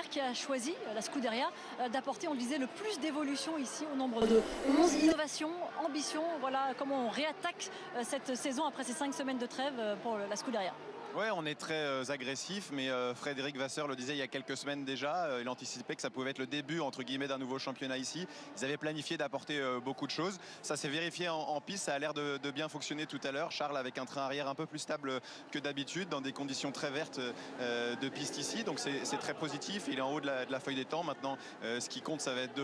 Leclerc qui a choisi, la Scuderia, d'apporter, on le disait, le plus d'évolution ici au nombre de 11 innovations, ambition. Voilà comment on réattaque cette saison après ces 5 semaines de trêve pour la Scuderia. Ouais, on est très agressif, mais Frédéric Vasseur le disait il y a quelques semaines déjà, il anticipait que ça pouvait être le début entre guillemets d'un nouveau championnat ici. Ils avaient planifié d'apporter beaucoup de choses. Ça s'est vérifié en piste, ça a l'air de bien fonctionner tout à l'heure. Charles avec un train arrière un peu plus stable que d'habitude, dans des conditions très vertes de piste ici, donc c'est très positif. Il est en haut de la feuille des temps. Maintenant, ce qui compte, ça va être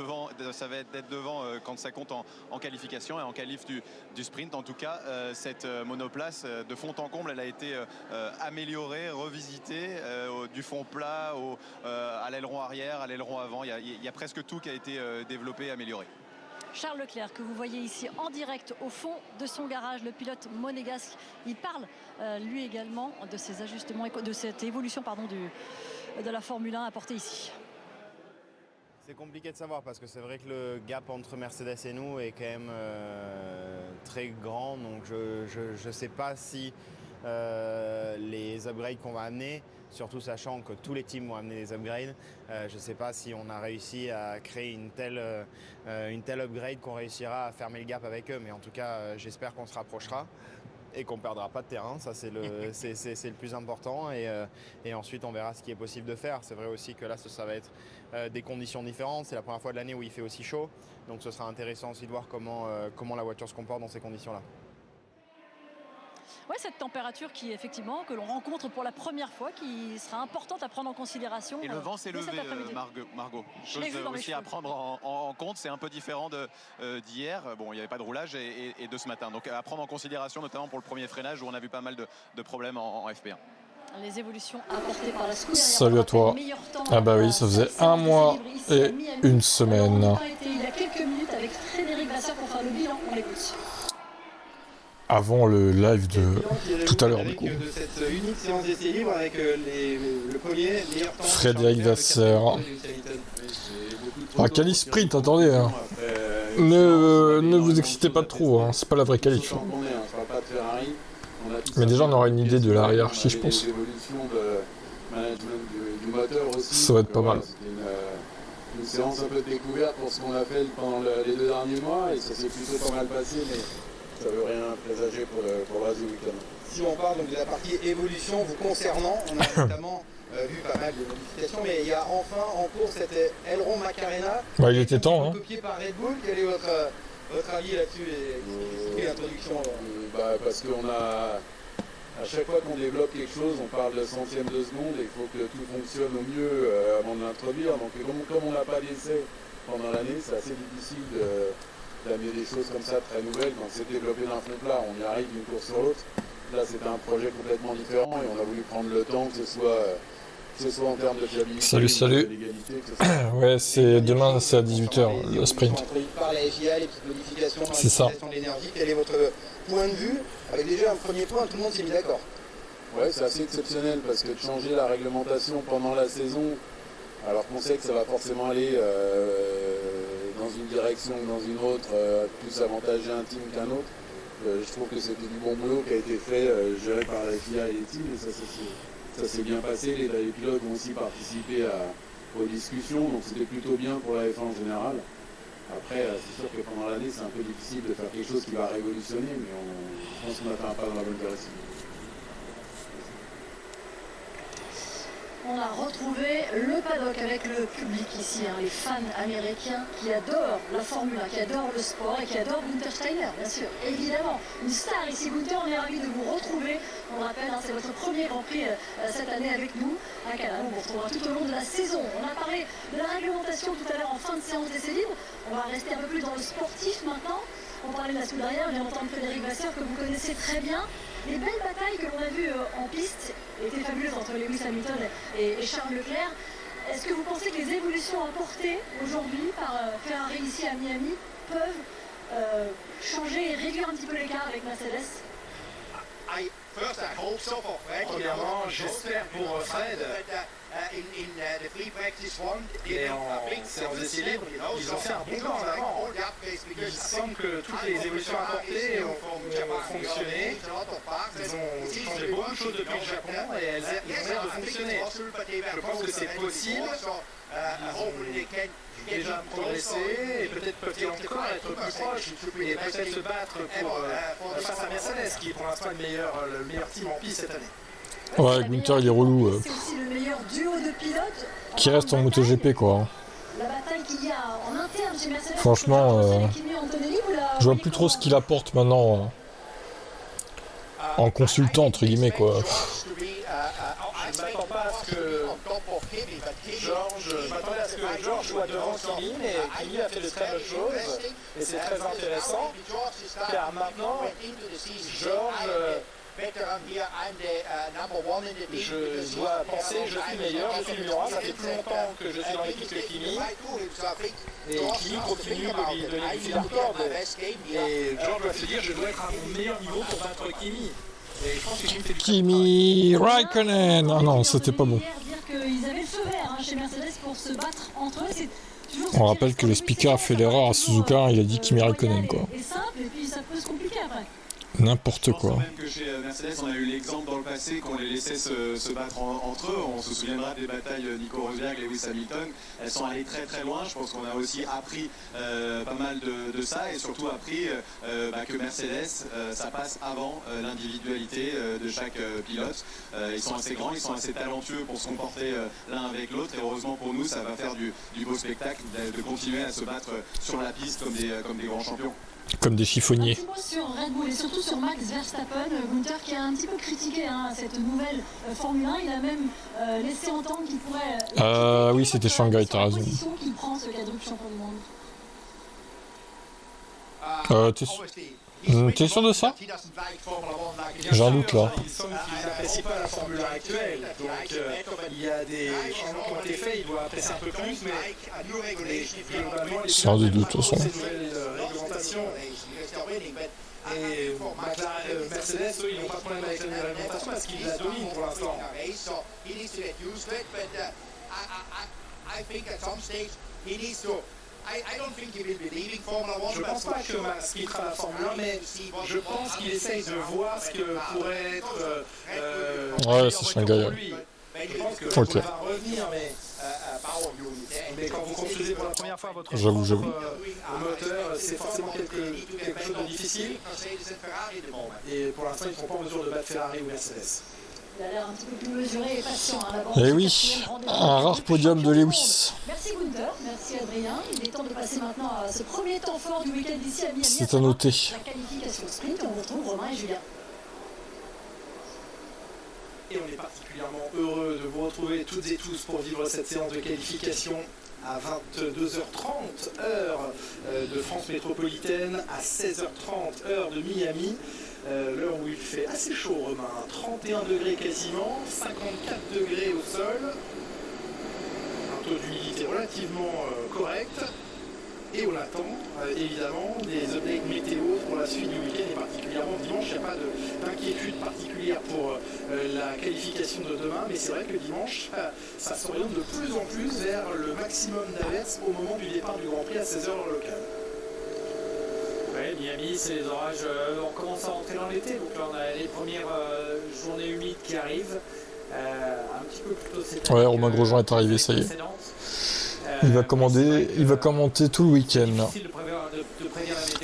d'être devant quand ça compte en qualification et en qualif du sprint. En tout cas, cette monoplace de fond en comble, elle a été amélioré, revisité, du fond plat à l'aileron arrière, à l'aileron avant. Il y a presque tout qui a été développé et amélioré. Charles Leclerc, que vous voyez ici en direct au fond de son garage, le pilote monégasque, il parle lui également de ces ajustements, de cette évolution de la Formule 1 apportée ici. C'est compliqué de savoir parce que c'est vrai que le gap entre Mercedes et nous est quand même très grand, donc je ne sais pas si les upgrades qu'on va amener, surtout sachant que tous les teams vont amener des upgrades, je ne sais pas si on a réussi à créer une telle upgrade qu'on réussira à fermer le gap avec eux, mais en tout cas j'espère qu'on se rapprochera et qu'on ne perdra pas de terrain, ça c'est le plus important, et ensuite on verra ce qui est possible de faire. C'est vrai aussi que là ça va être des conditions différentes, c'est la première fois de l'année où il fait aussi chaud, donc ce sera intéressant aussi de voir comment la voiture se comporte dans ces conditions-là. Ouais, cette température que l'on rencontre pour la première fois, qui sera importante à prendre en considération. Et le vent s'est levé, Margot. Chose aussi à prendre en compte, c'est un peu différent d'hier. Bon, il n'y avait pas de roulage et de ce matin. Donc à prendre en considération, notamment pour le premier freinage où on a vu pas mal de problèmes en FP1. Les évolutions apportées par la Scuderia. Salut à toi. Ah bah oui, ça faisait un mois et une semaine. Il y a quelques minutes avec Frédéric Vasseur pour faire le bilan, on l'écoute. Avant le live de tout à l'heure, du coup. De cette unique séance d'essai libre avec le premier meilleur temps. Frédéric Vasseur. Ah, qualif sprint, attendez. Hein. Ne vous excitez pas trop, hein. C'est pas la vraie qualif. Mais déjà, on aura une idée de la hiérarchie, je pense. Ça va être pas mal. Une séance un peu de découverte pour ce qu'on a fait pendant les 2 derniers mois, et ça s'est plutôt pas mal passé, mais ça veut rien présager pour le reste du week-end. Si on parle donc de la partie évolution vous concernant, on a notamment vu pas mal de modifications, mais il y a enfin en cours cet aileron Macarena. Bah, il était temps, hein. Copié par Red Bull. Quel est votre avis là-dessus et l'introduction Parce qu'on a, à chaque fois qu'on développe quelque chose, on parle de centième de seconde, et il faut que tout fonctionne au mieux avant de l'introduire. Donc comme on n'a pas d'essai pendant l'année, c'est assez difficile d'amener des choses comme ça très nouvelles. Quand c'est développé d'un fond plat, on y arrive d'une course sur l'autre. Là, c'était un projet complètement différent et on a voulu prendre le temps, que ce soit en termes de fiabilité, salut. Ouais, c'est demain, c'est à 18h, le sprint. Par la FIA, les petites modifications dans l'utilisation de l'énergie. Quel est votre point de vue? Avec déjà un premier point, tout le monde s'est mis d'accord. Ouais, c'est assez exceptionnel parce que de changer la réglementation pendant la saison, alors qu'on sait que ça va forcément aller dans une direction ou dans une autre, plus avantager un team qu'un autre. Je trouve que c'était du bon boulot qui a été fait, géré par la FIA et les teams, et ça s'est bien passé. Les pilotes ont aussi participé aux discussions, donc c'était plutôt bien pour la F1 en général. Après, c'est sûr que pendant l'année, c'est un peu difficile de faire quelque chose qui va révolutionner, mais je pense qu'on a fait un pas dans la bonne direction. On a retrouvé le paddock avec le public ici, les fans américains qui adorent la Formule 1, qui adorent le sport et qui adorent Günther Steiner, bien sûr, évidemment. Une star ici, Günther, on est ravis de vous retrouver. On le rappelle, c'est votre premier Grand Prix cette année avec nous à Canal. On vous retrouvera tout au long de la saison. On a parlé de la réglementation tout à l'heure en fin de séance d'essai libre. On va rester un peu plus dans le sportif maintenant. On parlait de la Scuderia, on vient d'entendre Frédéric Vasseur que vous connaissez très bien. Les belles batailles que l'on a vues en piste étaient fabuleuses entre Lewis Hamilton et Charles Leclerc. Est-ce que vous pensez que les évolutions apportées aujourd'hui par Ferrari ici à Miami peuvent changer et réduire un petit peu l'écart avec Mercedes? Premièrement, j'espère pour Fred Et en séance d'essai libre, ils ont fait un bon plan en avant. Il semble que toutes les évolutions apportées ont fonctionné. Ils ont changé beaucoup de choses depuis le Japon et elles ont l'air de fonctionner. Je pense que c'est possible. Ils ont déjà progressé et peut-être peuvent-ils encore être plus proches et peut-être se battre face à Mercedes qui est pour l'instant le meilleur team en piste cette année. Ouais, Günther il est relou. C'est aussi le meilleur duo de pilotes. Qui reste en MotoGP quoi. La bataille qu'il y a en interne chez Mercedes. Franchement, je vois plus trop ce qu'il apporte maintenant en consultant entre guillemets quoi. Je ne m'attends pas à ce que George soit devant Kimi, mais Kimi a fait de très bonnes choses et c'est très intéressant car maintenant George, je dois penser je suis meilleur, je suis numéro 1, ça fait plus longtemps que je suis dans l'équipe que Kimi et Kimi continue de lui donner du fil à retordre et George doit se dire je dois être à mon meilleur niveau pour battre Kimi. Kimi Raikkonen. Ah non, c'était pas bon. On rappelle que le speaker a fait l'erreur à Suzuka, il a dit Kimi Raikkonen quoi. N'importe quoi. Même que chez Mercedes, on a eu l'exemple dans le passé qu'on les laissait se battre entre eux. On se souviendra des batailles Nico Rosberg, Lewis Hamilton. Elles sont allées très très loin. Je pense qu'on a aussi appris pas mal de ça et surtout appris que Mercedes, ça passe avant l'individualité de chaque pilote. Ils sont assez grands, ils sont assez talentueux pour se comporter l'un avec l'autre. Et heureusement pour nous, ça va faire du beau spectacle de continuer à se battre sur la piste comme des grands champions. Comme des chiffonniers. Un petit mot sur Red Bull et surtout sur Max Verstappen, Günther qui a un petit peu critiqué cette nouvelle Formule 1, il a même laissé entendre qu'il pourrait... oui, c'était Shanghai, t'as raison. Qu'il prend ce quadruple champion du monde. T'es sûr de ça? J'ai un doute là. Il semble qu'il n'apprécie pas la Formule 1 actuelle, donc il y a des changements qui ont été faits, il doit apprécier un peu plus, mais globalement, c'est un des doutes de toute façon. Et Mercedes, eux, ils n'ont pas de problème avec la nouvelle réglementation parce qu'ils la dominent pour l'instant. Je pense pas que Max quittera la Formule 1, mais je pense qu'il essaye de voir ce que pourrait être ouais, c'est Shanghai. Je pense que okay. va revenir, mais quand vous construisez pour la première fois votre j'avoue. moteur, c'est forcément quelque chose de difficile. Et pour l'instant, ils ne sont pas en mesure de battre Ferrari ou Mercedes. Il a l'air un petit peu plus mesuré et patient. Et oui, un rare podium de Lewis. Merci Günther, merci Adrien. Il est temps de passer maintenant à ce premier temps fort du week-end d'ici à Miami. C'est à noter. La qualification sprint, on retrouve Romain et Julien. Et on est particulièrement heureux de vous retrouver toutes et tous pour vivre cette séance de qualification à 22h30 heure de France métropolitaine, à 16h30 heure de Miami. L'heure où il fait assez chaud, Romain, 31 degrés quasiment, 54 degrés au sol, un taux d'humidité relativement correct, et on attend évidemment des updates météo pour la suite du week-end et particulièrement dimanche. Il n'y a pas d'inquiétude particulière pour la qualification de demain, mais c'est vrai que dimanche, ça s'oriente de plus en plus vers le maximum d'averses au moment du départ du Grand Prix à 16h heure locale. Ouais, Miami, c'est les orages, on commence à rentrer dans l'été, donc là on a les premières journées humides qui arrivent, un petit peu plus tôt cette année. Ouais, Romain Grosjean est arrivé, ça y est. Il va commenter tout le week-end.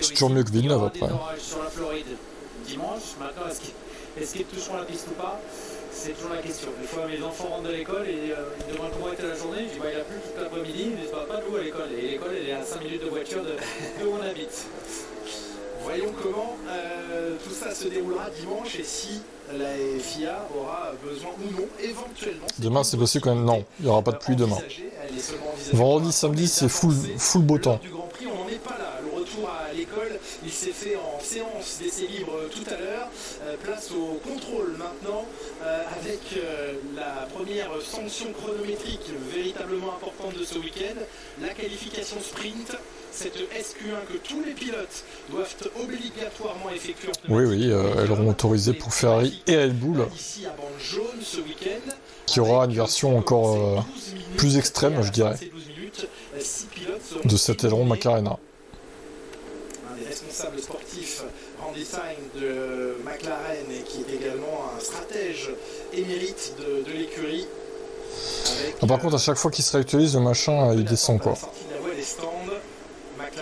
C'est toujours mieux que Villeneuve après. Sur la Floride dimanche, maintenant est-ce qu'ils toucheront la piste ou pas? C'est toujours la question. Des fois mes enfants rentrent de l'école et ils demandent comment était la journée, je dis il a plu toute l'après-midi, ils ne disent pas de l'eau à l'école. Et l'école elle est à 5 minutes de voiture de où on habite. Voyons comment tout ça se déroulera dimanche et si la FIA aura besoin ou non, éventuellement. Demain c'est possible quand même. Non, il n'y aura pas de pluie demain. Vendredi, samedi c'est full beau temps. Du Grand Prix, on n'en est pas là. Le retour à l'école, il s'est fait en séance d'essai libre tout à l'heure. Place au contrôle maintenant avec la première sanction chronométrique véritablement importante de ce week-end, la qualification sprint, cette SQ1 que tous les pilotes doivent obligatoirement effectuer. Oui, elles auront autorisé pour Ferrari et Red Bull, Ici à bande jaune ce week-end, qui aura une version encore plus extrême, je dirais, de cet aileron Macarena. Un des responsables sportifs Randy Sainz de McLaren et qui est également un stratège émérite de l'écurie. Par contre, à chaque fois qu'il se réactualise, le machin, il descend, quoi.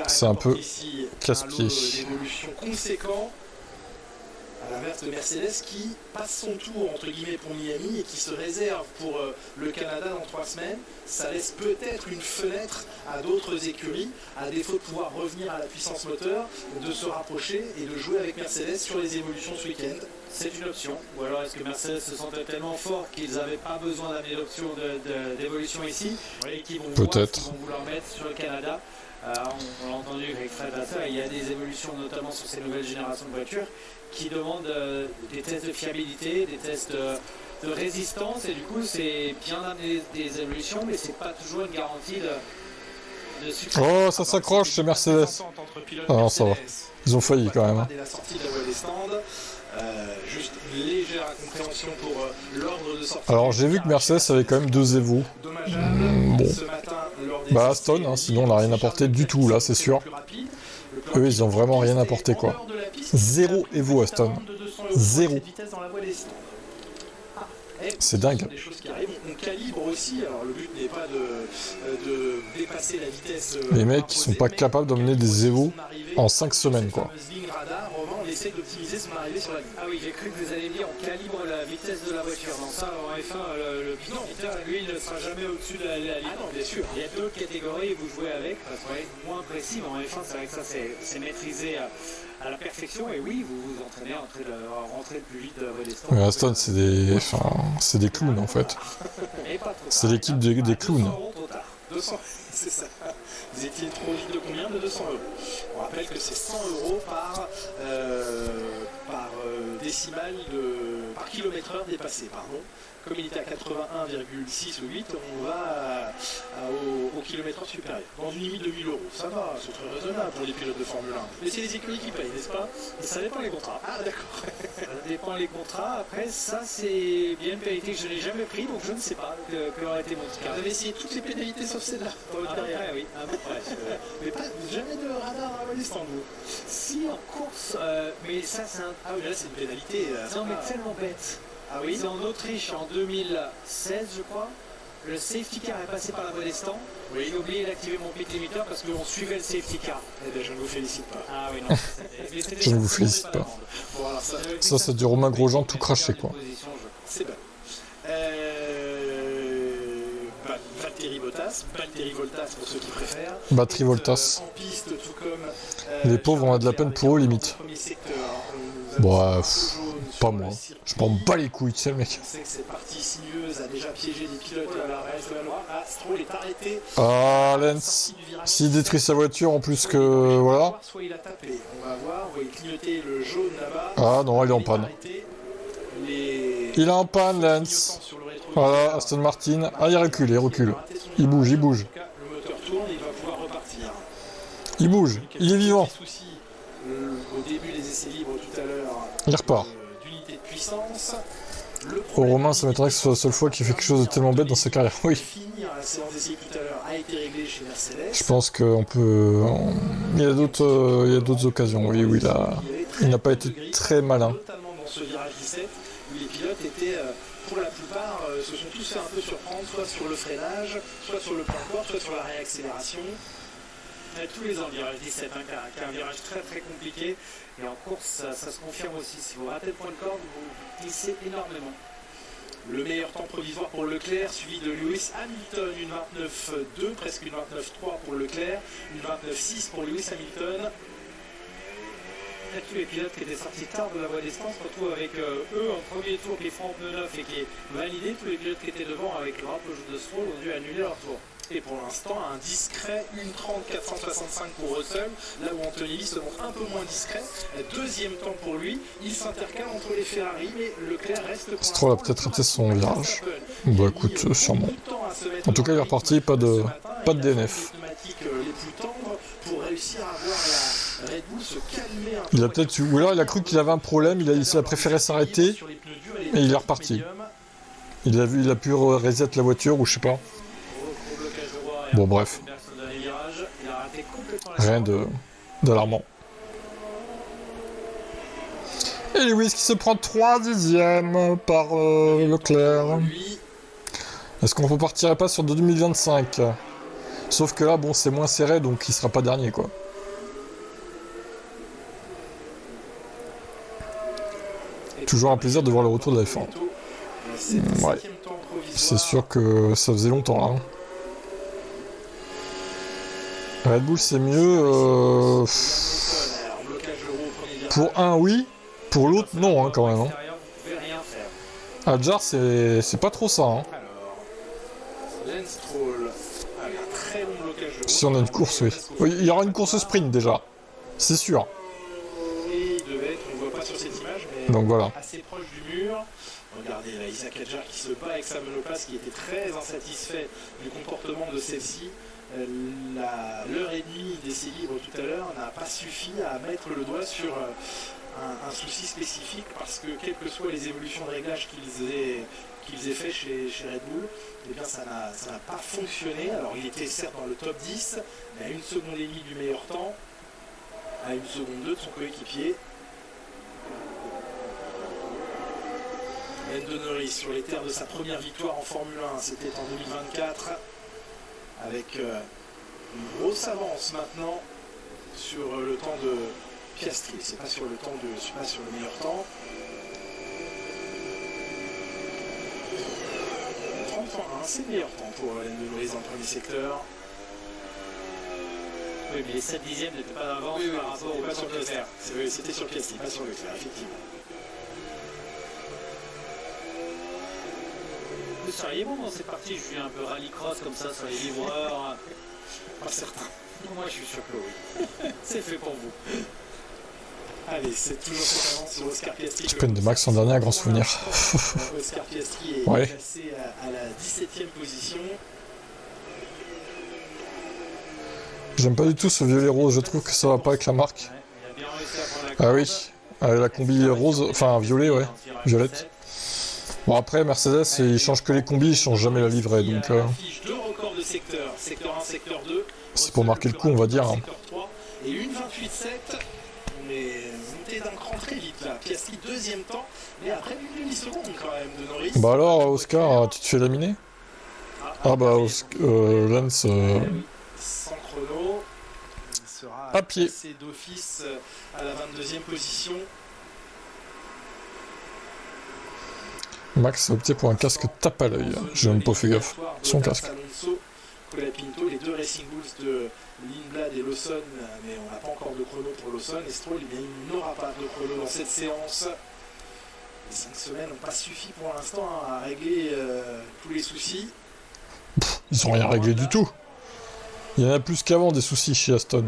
C'est un peu casse-pied. D'évolution conséquent, à l'inverse de Mercedes qui passe son tour entre guillemets pour Miami et qui se réserve pour le Canada dans 3 semaines. Ça laisse peut-être une fenêtre à d'autres écuries, à défaut de pouvoir revenir à la puissance moteur, de se rapprocher et de jouer avec Mercedes sur les évolutions ce week-end. C'est une option. Ou alors est-ce que Mercedes se sentait tellement fort qu'ils n'avaient pas besoin d'amener l'option d'évolution ici et qu'ils vont vouloir mettre sur le Canada. On l'a entendu avec Fred Vasseur, il y a des évolutions notamment sur ces nouvelles générations de voitures qui demandent des tests de fiabilité, des tests de résistance et du coup c'est bien d'amener des évolutions mais c'est pas toujours une garantie de succès. Oh, ça s'accroche chez Mercedes. Ah non, ça va. Ils ont failli quand même. Juste une légère incompréhension pour l'ordre de sortie. Alors j'ai vu que Mercedes avait quand même 2 Evo. Bon. Aston, hein, sinon on n'a rien apporté du tout là, c'est sûr. Eux ils ont vraiment rien apporté quoi. 0 Evo Aston. 0. C'est dingue. Des choses qui arrivent. On calibre aussi. Alors le but n'est pas de dépasser la vitesse. Les mecs qui sont pas capables d'emmener des Evo en 5 semaines quoi. On essaie d'optimiser son arrivée sur la ligne. Ah oui, j'ai cru que vous alliez dire on calibre la vitesse de la voiture. Non, ça en F1, le pilote, lui, il ne sera jamais au-dessus de la ligne. Ah non, bien sûr. Il y a 2 catégories où vous jouez avec, ça serait moins précis, mais en F1, c'est vrai que ça, c'est maîtrisé à la perfection. Et oui, vous vous entraînez à rentrer le plus vite de la voie des stands. Mais Aston, c'est des clowns en fait. C'est l'équipe des clowns. 200, c'est ça. Vous étiez trop vite de combien? De 200 €. On rappelle que c'est 100 € par décimale par kilomètre-heure dépassé, pardon. Comme il était à 81,6 ou 8, on va au kilomètre-heure supérieur. Dans une limite de 1000 €. Ça va, c'est très raisonnable pour les pilotes de Formule 1. Mais c'est les écuries qui payent, n'est-ce pas? Et ça dépend les contrats. Ah d'accord. Ça dépend les contrats. Après, ça c'est bien une pénalité que je n'ai jamais pris, donc je ne sais pas que aurait été mon cas. Vous avez essayé toutes les pénalités sauf celle-là dans votre carrière. Oui. Mais pas jamais de radar à Istanbul. Si en course, mais ça c'est un. Ah oui, là c'est une pénalité. Non mais tellement bête. Ah oui. C'est en Autriche en 2016, je crois. Le safety car est passé par la voie des stands. Oui. J'ai oublié d'activer mon pit limiter parce qu'on suivait le safety car. Eh bien, je ne vous félicite pas. Ah oui, non. Je ne vous félicite pas. Bon, alors Ça c'est du Romain Grosjean tout craché quoi. C'est bon. Valtteri Bottas pour ceux qui préfèrent. Batterie Voltas. En piste, tout comme Les pauvres on a de la peine pour eux limite. Bon, pas moi. Je m'en bats les couilles, tu sais le mec. On sait que cette partie sinueuse a déjà piégé des pilotes à la reste de la loi. Ah, Stroll est arrêté. Ah, Lens. S'il détruit sa voiture en plus que... Voilà. Soit il a tapé. On va voir, vous voyez clignoter le jaune là-bas. Ah non, il est en panne. Il est en panne, Lens. Voilà, Aston Martin. Ah, il recule, il recule. Il bouge, il bouge. Le moteur tourne, il va pouvoir repartir. Il bouge, il est vivant. Au début des essais libres tout à l'heure. Il repart. D'unité de puissance. Au Romain, ça m'étonnerait que ce soit la seule fois qu'il fait quelque chose de tellement bête dans sa carrière. Oui. La séance d'essai tout à l'heure a été réglée chez Mercedes. Je pense qu'on peut... Il y a d'autres occasions, oui, où il n'a pas été très malin. Notamment dans ce virage 17, où les pilotes étaient, pour la plupart, se sont tous fait un peu surprendre, soit sur le freinage, soit sur le plan de porte, soit sur la réaccélération. Tous les ans, le virage 17, qui est un virage très très compliqué. Et en course, ça se confirme aussi. Si vous ratez le point de corde, vous glissez énormément. Le meilleur temps provisoire pour Leclerc, suivi de Lewis Hamilton, une 29.2, presque une 29.3 pour Leclerc, une 29.6 pour Lewis Hamilton. Et tous les pilotes qui étaient sortis tard de la voie des stands se retrouvent avec eux en premier tour qui font en pneu neuf et qui est validé. Tous les pilotes qui étaient devant avec le drapeau de Stroll ont dû annuler leur tour. Et pour l'instant, un discret 1:30.465 pour Russell, là où Antonelli se montre un peu moins discret. Deuxième temps pour lui, il s'intercale entre les Ferrari, mais Leclerc reste pour Stroll a peut-être raté son virage. Bah écoute, sûrement. En tout cas, il est reparti, pas de DNF. Il a peut-être eu, ou alors il a cru qu'il avait un problème, il a préféré s'arrêter et il est reparti. Il a pu reset la voiture ou je sais pas. Bon bref. Rien d'alarmant. Et Lewis qui se prend 3 dixièmes par Leclerc. Est-ce qu'on repartirait pas sur 2025? Sauf que là, bon, c'est moins serré, donc il sera pas dernier, quoi. Toujours un plaisir de voir le retour de la F1. Ouais. C'est sûr que ça faisait longtemps, là. Red Bull, c'est mieux. Pour un, oui. Pour l'autre, non, hein, quand même. Hein. Adjar, c'est pas trop ça. Hein. Si on a une course, oui. Oui. Il y aura une course sprint déjà. C'est sûr. Donc voilà. Assez proche du mur. Regardez là, Isaac Adjar qui se bat avec sa monoplace, qui était très insatisfait du comportement de celle-ci. L'heure et demie d'essai libre tout à l'heure n'a pas suffi à mettre le doigt sur un souci spécifique, parce que quelles que soient les évolutions de réglage qu'ils aient fait chez Red Bull, eh bien ça n'a pas fonctionné. Alors il était certes dans le top 10, mais à 1 seconde et demie du meilleur temps, à 1 seconde 2 de son coéquipier. Lando Norris sur les terres de sa première victoire en Formule 1, c'était en 2024, avec une grosse avance maintenant sur le temps de Piastri. C'est pas sur le meilleur temps. 30.1, c'est le meilleur temps pour Lando Norris dans le premier secteur. Oui, mais les 7 dixièmes n'étaient pas d'avance par rapport au temps de Leclerc. C'était sur Piastri, pas sur Leclerc, effectivement. Vous seriez bon dans cette partie, je suis un peu rallycross comme ça sur les livreurs. Pas certain. Moi je suis sûr que oui. C'est fait pour vous. Allez, c'est toujours cette avance sur Oscar Piastri. Sprint de Max en dernier, un grand souvenir. Oscar Piastri est placé à la 17e position. J'aime pas du tout ce violet rose, je trouve que ça va pas avec la marque. Ah oui, la combi rose, enfin violet, ouais, violette. Bon après Mercedes ils changent que les combis, ils changent jamais la livrée donc c'est pour marquer le coup on va dire. Hein. Et une 28.7, mais montée d'un cran très vite là. Piastri deuxième temps, mais après une demi-seconde quand même de Norris. Bah alors Oscar, tu te fais laminer? Ah bah Lance... Sans chrono, il sera à pied. passé d'office à la 22e position. Max a opté pour un casque tape à l'œil. J'ai même pas fait gaffe. Son casque. Colapinto, les deux Racing Bulls de Lindblad et Lawson, mais on n'a pas encore de chrono pour Lawson. Et Stroll, il n'aura pas de chrono dans cette séance. Les 5 semaines n'ont pas suffi pour l'instant à régler tous les soucis. Ils ont rien réglé du tout. Il y en a plus qu'avant des soucis chez Aston.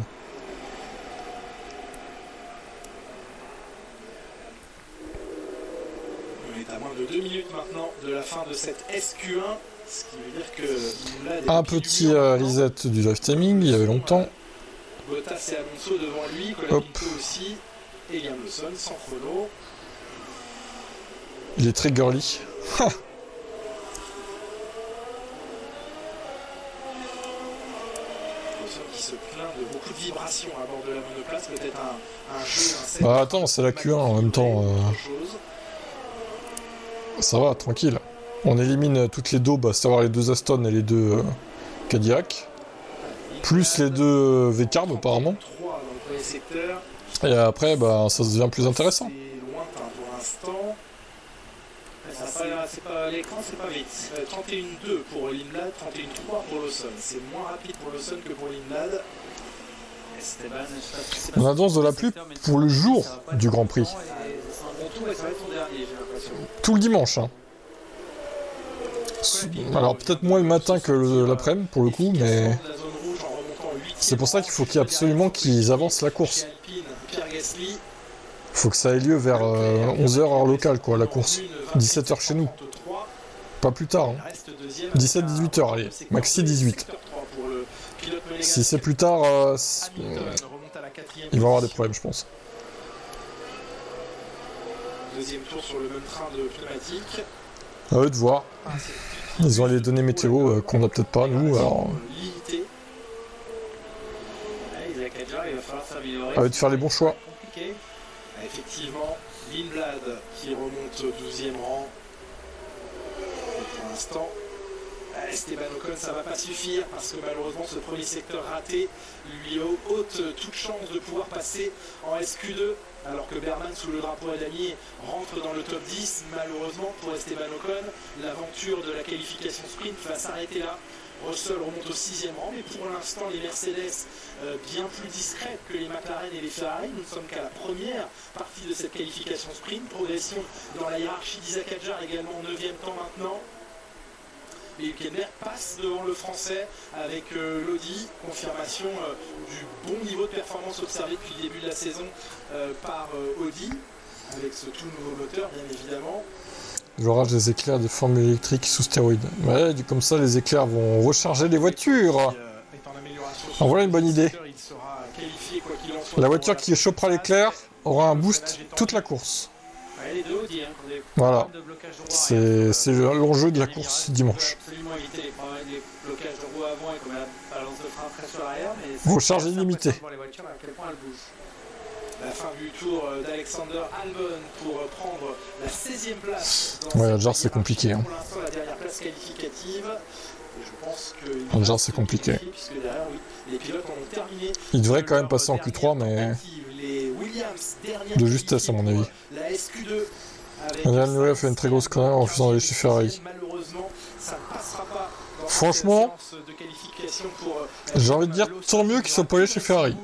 On est à moins de 2 minutes maintenant de la fin de cette SQ1, ce qui veut dire que... Un petit reset du live timing, il y avait longtemps. Bottas et Alonso devant lui, Colapinto aussi, et Liam Lawson sans chrono. Il est très girly. Qui se plaint de beaucoup de vibrations à bord de la monoplace, peut-être un jeu, un set. Bah attends, c'est la Q1 en même temps. Ça va, tranquille. On élimine toutes les daubes, à savoir les deux Aston et les deux Cadillac. Plus les deux V-Carb apparemment. Et après, bah, ça devient plus intéressant. C'est lointain pour l'instant. L'écran, c'est pas vite. 31.2 pour Lindblad, 31.3 pour Lawson. C'est moins rapide pour Lawson que pour Lindblad. On annonce de la pluie pour le jour du Grand Prix. Tout le dimanche. Hein. Alors peut-être moins le matin que l'après-midi pour le coup, mais c'est pour ça qu'il faut absolument qu'ils avancent la course. Il faut que ça ait lieu vers 11h heure locale, quoi, la course. 17h chez nous. Pas plus tard. Hein. 17-18h, allez. Maxi 18. Si c'est plus tard, il va y avoir des problèmes, je pense. Deuxième tour sur le même train de pneumatique. À eux de voir. Ils ont les données météo qu'on n'a peut-être pas, nous, alors... À eux de faire les bons choix. Effectivement, Lindblad qui remonte au 12e rang. Pour l'instant, Esteban Ocon, ça va pas suffire parce que malheureusement ce premier secteur raté lui ôte toute chance de pouvoir passer en SQ2 alors que Berman sous le drapeau damier rentre dans le top 10. Malheureusement pour Esteban Ocon, l'aventure de la qualification sprint va s'arrêter là. Russell remonte au 6e rang, mais pour l'instant les Mercedes bien plus discrètes que les McLaren et les Ferrari. Nous ne sommes qu'à la première partie de cette qualification sprint. Progression dans la hiérarchie d'Isaac Hadjar également au 9e temps maintenant. Et Hülkenberg passe devant le français avec l'Audi, confirmation du bon niveau de performance observé depuis le début de la saison par Audi, avec ce tout nouveau moteur bien évidemment. L'orage des éclairs des formules électriques sous stéroïdes. Ouais, comme ça les éclairs vont recharger les voitures. En voilà une bonne idée. La voiture qui chopera l'éclair aura un boost toute la course. Voilà, c'est l'enjeu de la course dimanche. Recharge illimitée. La fin du tour d'Alexander Albon pour prendre la 16e place. Ouais, Hadjar c'est compliqué. Hein. Pour l'instant, la dernière place qualificative. Et je pense que Hadjar c'est compliqué. Puisque derrière, oui, les pilotes ont terminé. Il devrait quand même passer en Q3, mais de justesse à mon avis. La SQ2 Adrian Newey a fait une très grosse connerie en refusant d'aller chez Ferrari. Franchement, j'ai envie de dire tant mieux qu'il soit pas allé chez Ferrari.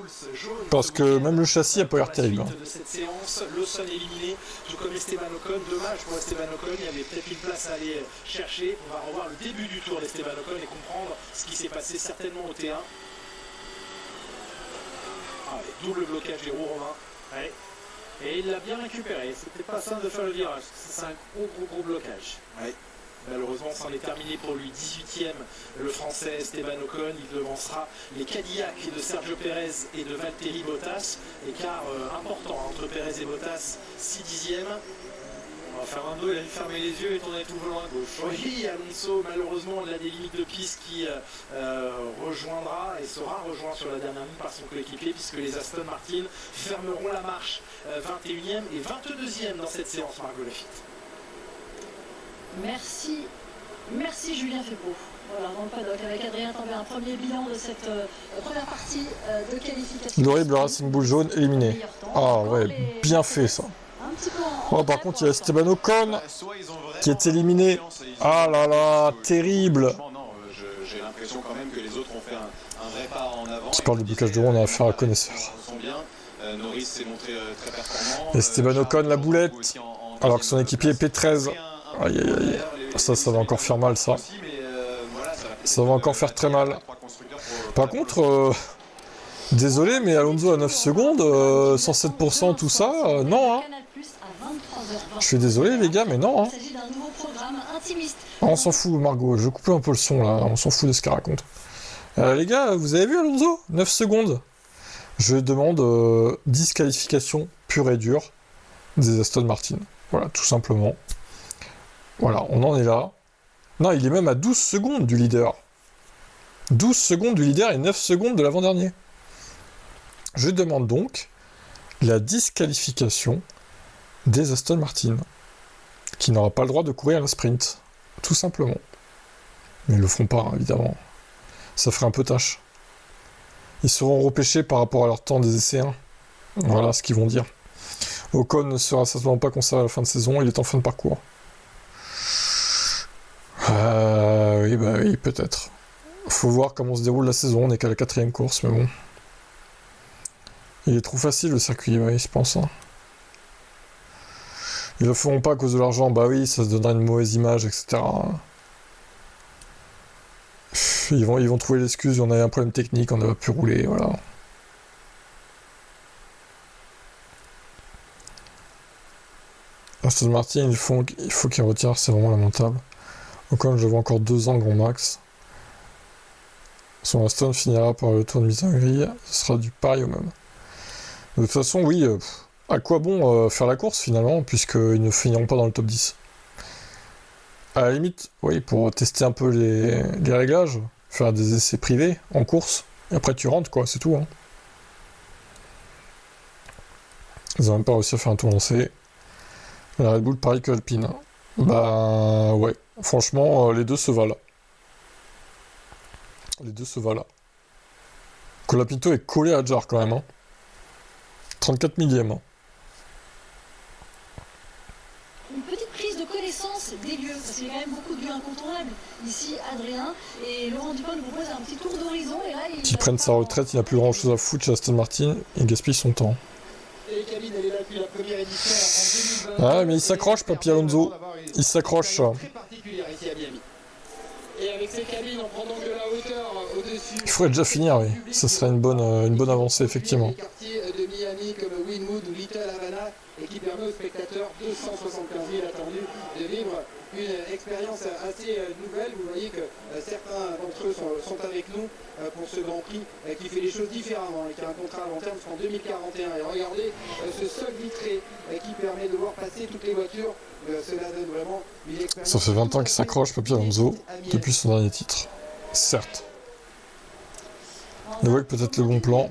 Parce que même le châssis a pas l'air terrible. De cette séance, Lawson éliminé, tout comme Esteban Ocon. Dommage pour Esteban Ocon, il y avait peut-être une place à aller chercher. On va revoir le début du tour d'Esteban Ocon et comprendre ce qui s'est passé certainement au T1. Ah, double blocage des roues romains. Ouais. Et il l'a bien récupéré. C'était pas simple de faire le virage. C'est un gros blocage. Ouais. Malheureusement, c'en est terminé pour lui. 18e, le français Esteban Ocon. Il devancera les Cadillac de Sergio Pérez et de Valtteri Bottas. Écart important entre Pérez et Bottas. 6/10. On va faire un 2, il a fermé les yeux et tourner tout le long à gauche. Oui, Alonso, malheureusement, il a des limites de piste qui rejoindra et sera rejoint sur la dernière ligne par son coéquipier, puisque les Aston Martin fermeront la marche 21e et 22e dans cette séance, Margot Lafitte. Merci Julien Febro. Voilà, dans le paddock avec Adrien Tambay, un premier bilan de cette première partie de qualification. L'horrible Racing Bull jaune éliminé. Ah ouais, bien fait ça. Oh, par contre, il y a Esteban Ocon qui est éliminé. Ah là là, terrible. J'ai l'impression quand même que les autres ont fait un vrai pas en avant. Tu parles de blocage de roue, on a affaire à connaisseur. Norris s'est montré très performant. Esteban Ocon, la boulette. Alors que son équipier est P13. Aïe aïe aïe. Ça va encore faire mal, ça. Ça va encore faire très mal. Par contre, désolé, mais Alonso à 9 secondes, 107%, tout ça, non, hein. Je suis désolé, les gars, mais non, hein. On s'en fout, Margot, je coupe un peu le son, là, on s'en fout de ce qu'elle raconte. Les gars, vous avez vu Alonso 9 secondes. Je demande disqualification pure et dure des Aston Martin. Voilà, tout simplement. Voilà, on en est là. Non, il est même à 12 secondes du leader. 12 secondes du leader et 9 secondes de l'avant-dernier. Je demande donc la disqualification des Aston Martin, qui n'aura pas le droit de courir la sprint. Tout simplement. Mais ils le feront pas, hein, évidemment. Ça ferait un peu tâche. Ils seront repêchés par rapport à leur temps des essais 1. Voilà ce qu'ils vont dire. Ocon ne sera certainement pas conservé à la fin de saison, il est en fin de parcours. Oui, bah oui, peut-être. Faut voir comment se déroule la saison, on n'est qu'à la 4ème course, mais bon. Il est trop facile le circuit, oui, je pense. Hein. Ils le feront pas à cause de l'argent, bah oui, ça se donnera une mauvaise image, etc. Ils vont trouver l'excuse, on a un problème technique, on n'a pas pu rouler, voilà. Aston Martin, il faut qu'il retire, c'est vraiment lamentable. Ocon, je vois encore 2 ans grand max. Son Aston finira par le tour de mise en grille, ce sera du pareil au même. De toute façon, oui, à quoi bon faire la course finalement, puisqu'ils ne finiront pas dans le top 10. À la limite, oui, pour tester un peu les réglages, faire des essais privés en course, et après tu rentres, quoi, c'est tout. Hein. Ils n'ont même pas réussi à faire un tour lancé. La Red Bull pareil que Alpine. Bah ouais, franchement, les deux se valent. Les deux se valent. Colapinto est collé à Jar quand même. Hein. 34 millième. Hein. Une petite prise de connaissance des lieux, parce qu'il y a quand même beaucoup de lieux incontournables. Ici, Adrien et Laurent Dupont nous proposent un petit tour d'horizon. Et là, Qui prenne sa retraite, il n'a plus grand chose à foutre chez Aston Martin, il gaspille son temps. Et Cabine, elle est là depuis la première édition en 2020. Ah, mais il s'accroche, Papi Alonso. Il s'accroche. Très particulière ici à Miami. Et avec ces cabines, on prend donc de la hauteur au-dessus. Il faudrait déjà finir, oui. Ce serait une bonne avancée, effectivement. Les quartiers de Miami comme Wynwood ou Little Havana et qui permet aux spectateurs 275 000 attendus de vivre une expérience assez nouvelle. Vous voyez que certains d'entre eux sont avec nous pour ce Grand Prix qui fait les choses différemment et qui a un contrat à long terme jusqu'en 2041. Et regardez ce sol vitré qui permet de voir passer toutes les voitures. Cela donne vraiment une expérience. Ça fait 20 ans qu'il s'accroche, Papi Alonso, depuis son dernier titre. Certes. Le voit que peut-être le bon plan.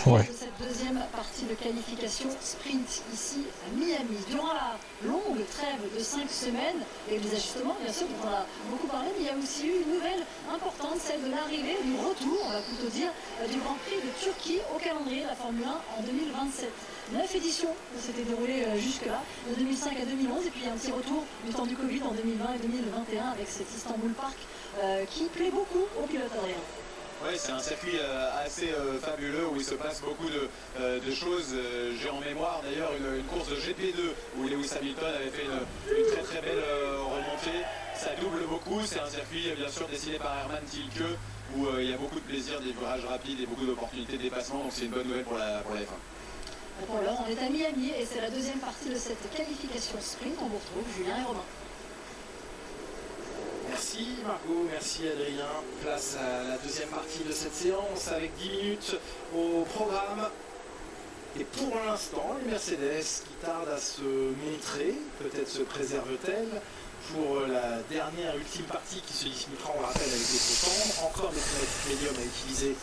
Ouais. Cette deuxième partie de qualification sprint ici à Miami. Durant la longue trêve de 5 semaines et les ajustements, bien sûr, dont on a beaucoup parlé, mais il y a aussi eu une nouvelle importante, celle de l'arrivée, du retour, on va plutôt dire, du Grand Prix de Turquie au calendrier de la Formule 1 en 2027. 9 éditions s'étaient déroulées jusque-là, de 2005 à 2011, et puis un petit retour du temps du Covid en 2020 et 2021 avec cet Istanbul Park qui plaît beaucoup aux pilotes Adrien. Oui, c'est un circuit assez fabuleux où il se passe beaucoup de choses. J'ai en mémoire d'ailleurs une course de GP2 où Lewis Hamilton avait fait une très très belle remontée. Ça double beaucoup, c'est un circuit bien sûr dessiné par Hermann Tilke où il y a beaucoup de plaisir, des virages rapides et beaucoup d'opportunités de dépassement, donc c'est une bonne nouvelle pour la F1. Pour l'heure, on est à Miami et c'est la deuxième partie de cette qualification sprint. On vous retrouve Julien et Romain. Merci Margot, merci Adrien. Place à la deuxième partie de cette séance avec 10 minutes au programme. Et pour l'instant, les Mercedes qui tardent à se montrer, peut-être se préservent-elles pour la dernière ultime partie qui se disputera, on le rappelle, avec des tendres. Encore des pneumatiques médium à utiliser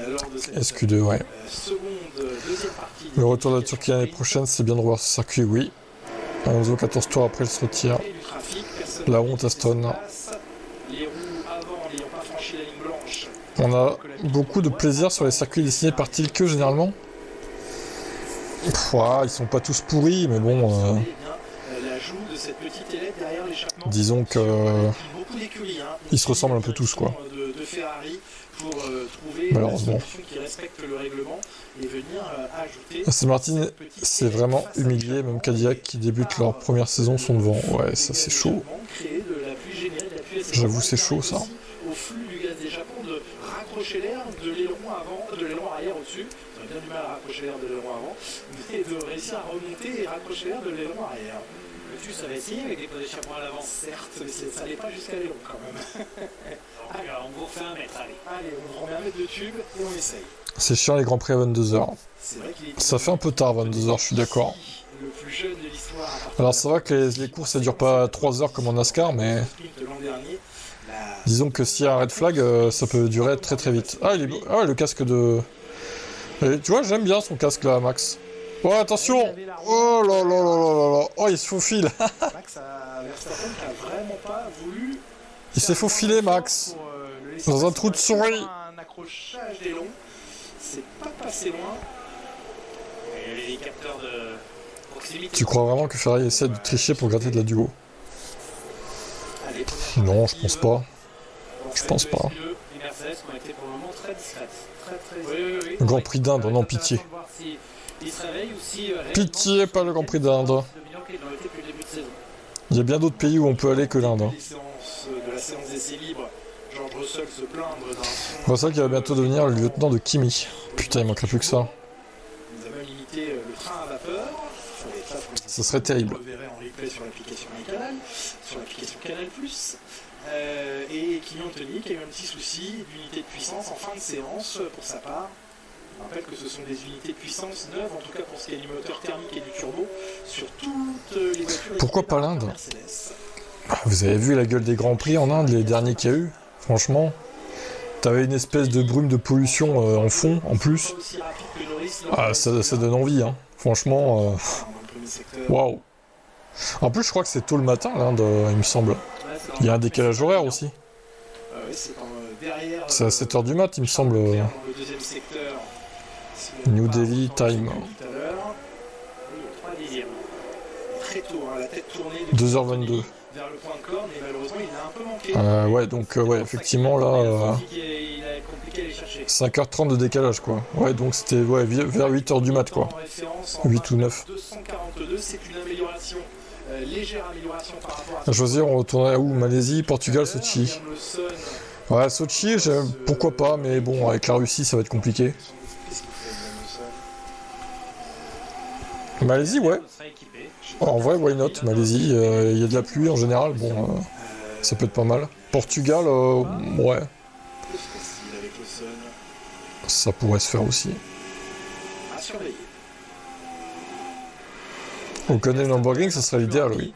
lors de cette SQ2, ouais. deuxième partie. Le retour de la Turquie l'année prochaine, c'est bien de revoir ce circuit, oui. Alonso, 14 tours après, il se retire. La honte Aston. On a beaucoup de plaisir sur les circuits dessinés par Tilke généralement. Ils sont pas tous pourris, mais bon. Disons que. Ils se ressemblent un peu tous, quoi. Malheureusement. Aston Martin, c'est vraiment humilié, même Cadillac qui débute leur première saison sont devant. Ouais, ça c'est chaud. J'avoue, c'est chaud ça. Au flux du gaz d'échappement de raccrocher l'air de l'aileron avant, de l'aileron arrière au-dessus. Ils ont bien du mal à raccrocher l'air de l'aileron avant, mais de réussir à remonter et raccrocher l'air de l'aileron arrière. Le TUS avait essayé avec des pots d'échappement à l'avant. Certes, mais ça n'allait pas jusqu'à l'aileron quand même. Allez, on vous refait un mètre, allez, on remet un mètre de tube et on essaye. C'est chiant les Grands Prix à 22h. Ça fait un peu tard 22h, je suis d'accord. Le plus jeune de l'histoire. Alors ça va que les courses ça dure pas 3 heures comme en NASCAR, mais disons que s'il y a un red flag, ça peut durer très très vite. Ah, le casque de... Et, tu vois, j'aime bien son casque là, Max. Oh, attention! Oh là là là là là! Oh, il se faufile! Il s'est faufilé, Max! Dans un trou de souris! Un accrochage des longs, c'est pas passé loin. Et les capteurs de proximité. Tu crois vraiment que Ferrari essaie de tricher pour gratter de la duo? Non, je pense pas. Je pense pas. Le Grand Prix d'Inde, non, pitié. Pitié, pas le Grand Prix d'Inde. Il y a bien d'autres pays où on peut aller que l'Inde. De la séance d'essai libre, George Russell se plaindre d'un son. Russell qui va bientôt devenir le lieutenant de Kimi. Putain, il manquerait plus que ça. Ils avaient limité le train à vapeur. Ça serait terrible. Vous le verrez en replay sur l'application Canal, sur l'application Canal+. Et Kimi Anthony qui a eu un petit souci d'unité de puissance en fin de séance pour sa part. Je rappelle que ce sont des unités de puissance neuves, en tout cas pour ce qui est du moteur thermique et du turbo, sur toutes les voitures. Pourquoi pas l'Inde? Vous avez vu la gueule des Grands Prix en Inde, les derniers qu'il y a eu? Franchement, t'avais une espèce de brume de pollution en fond, en plus. Ah, ça donne envie, hein. Franchement, waouh. En plus, je crois que c'est tôt le matin, l'Inde, il me semble. Il y a un décalage horaire aussi. C'est à 7h du mat, il me semble. New Delhi Time. 2h22. Ouais, donc, ouais, effectivement, là... 5h30 de décalage, quoi. Ouais, donc c'était vers 8h du mat, quoi. 8 ou 9. À choisir, on retournerait à où? Malaisie, Portugal, Sochi. Ouais, Sochi, pourquoi pas, mais bon, avec la Russie, ça va être compliqué. Malaisie, ouais. En vrai, why not? Malaisie, il y a de la pluie en général, bon, ça peut être pas mal. Portugal, ouais. Ça pourrait se faire aussi. On connaît le Lamborghini, ça serait l'idéal, oui.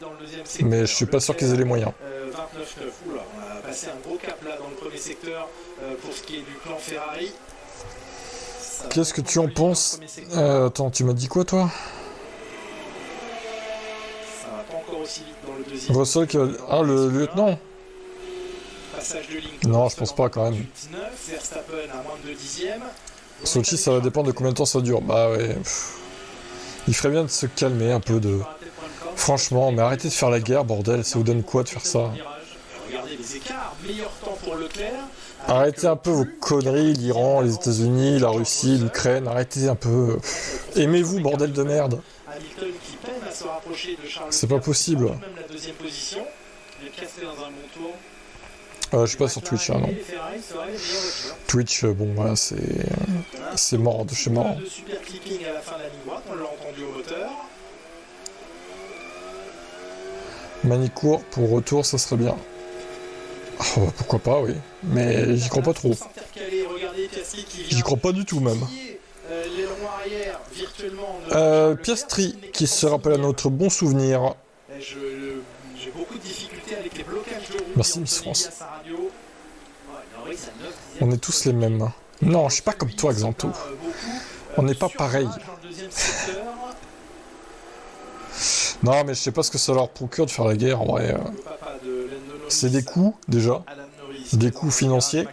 Mais je suis pas sûr qu'ils aient les moyens. 29-9, oula, on a passé un gros cap là dans le premier secteur pour ce qui est du plan Ferrari. Qu'est-ce que tu en penses? Attends, tu m'as dit quoi, toi? Ça va pas encore aussi vite dans le deuxième. Russell qui va... Ah, le lieutenant? Passage de ligne. Non, je pense pas quand même. Verstappen à moins de 2 dixièmes. Sochi, ça va dépendre de combien de temps ça dure. Bah ouais. Il ferait bien de se calmer un peu de... Franchement, mais arrêtez de faire la guerre, bordel. Ça vous donne quoi de faire ça? Regardez les écarts. Meilleur temps pour Leclerc. Arrêtez un peu vos conneries, l'Iran, les États-Unis, la Russie, l'Ukraine. Arrêtez un peu. Aimez-vous, bordel de merde. C'est pas possible. Je suis pas sur Twitch, hein, non. Twitch, bon, voilà, c'est mort de chez mort. Manicourt pour retour, ça serait bien. Oh, pourquoi pas, oui. Mais j'y crois pas trop. J'y crois pas du tout, même. Piastri, qui se rappelle à notre bon souvenir. Merci, Miss France. On est tous les mêmes. Non, je suis pas comme toi, Xanto. On n'est pas pareil. Non, mais je sais pas ce que ça leur procure de faire la guerre, en vrai. C'est des coûts, déjà. Des coûts financiers.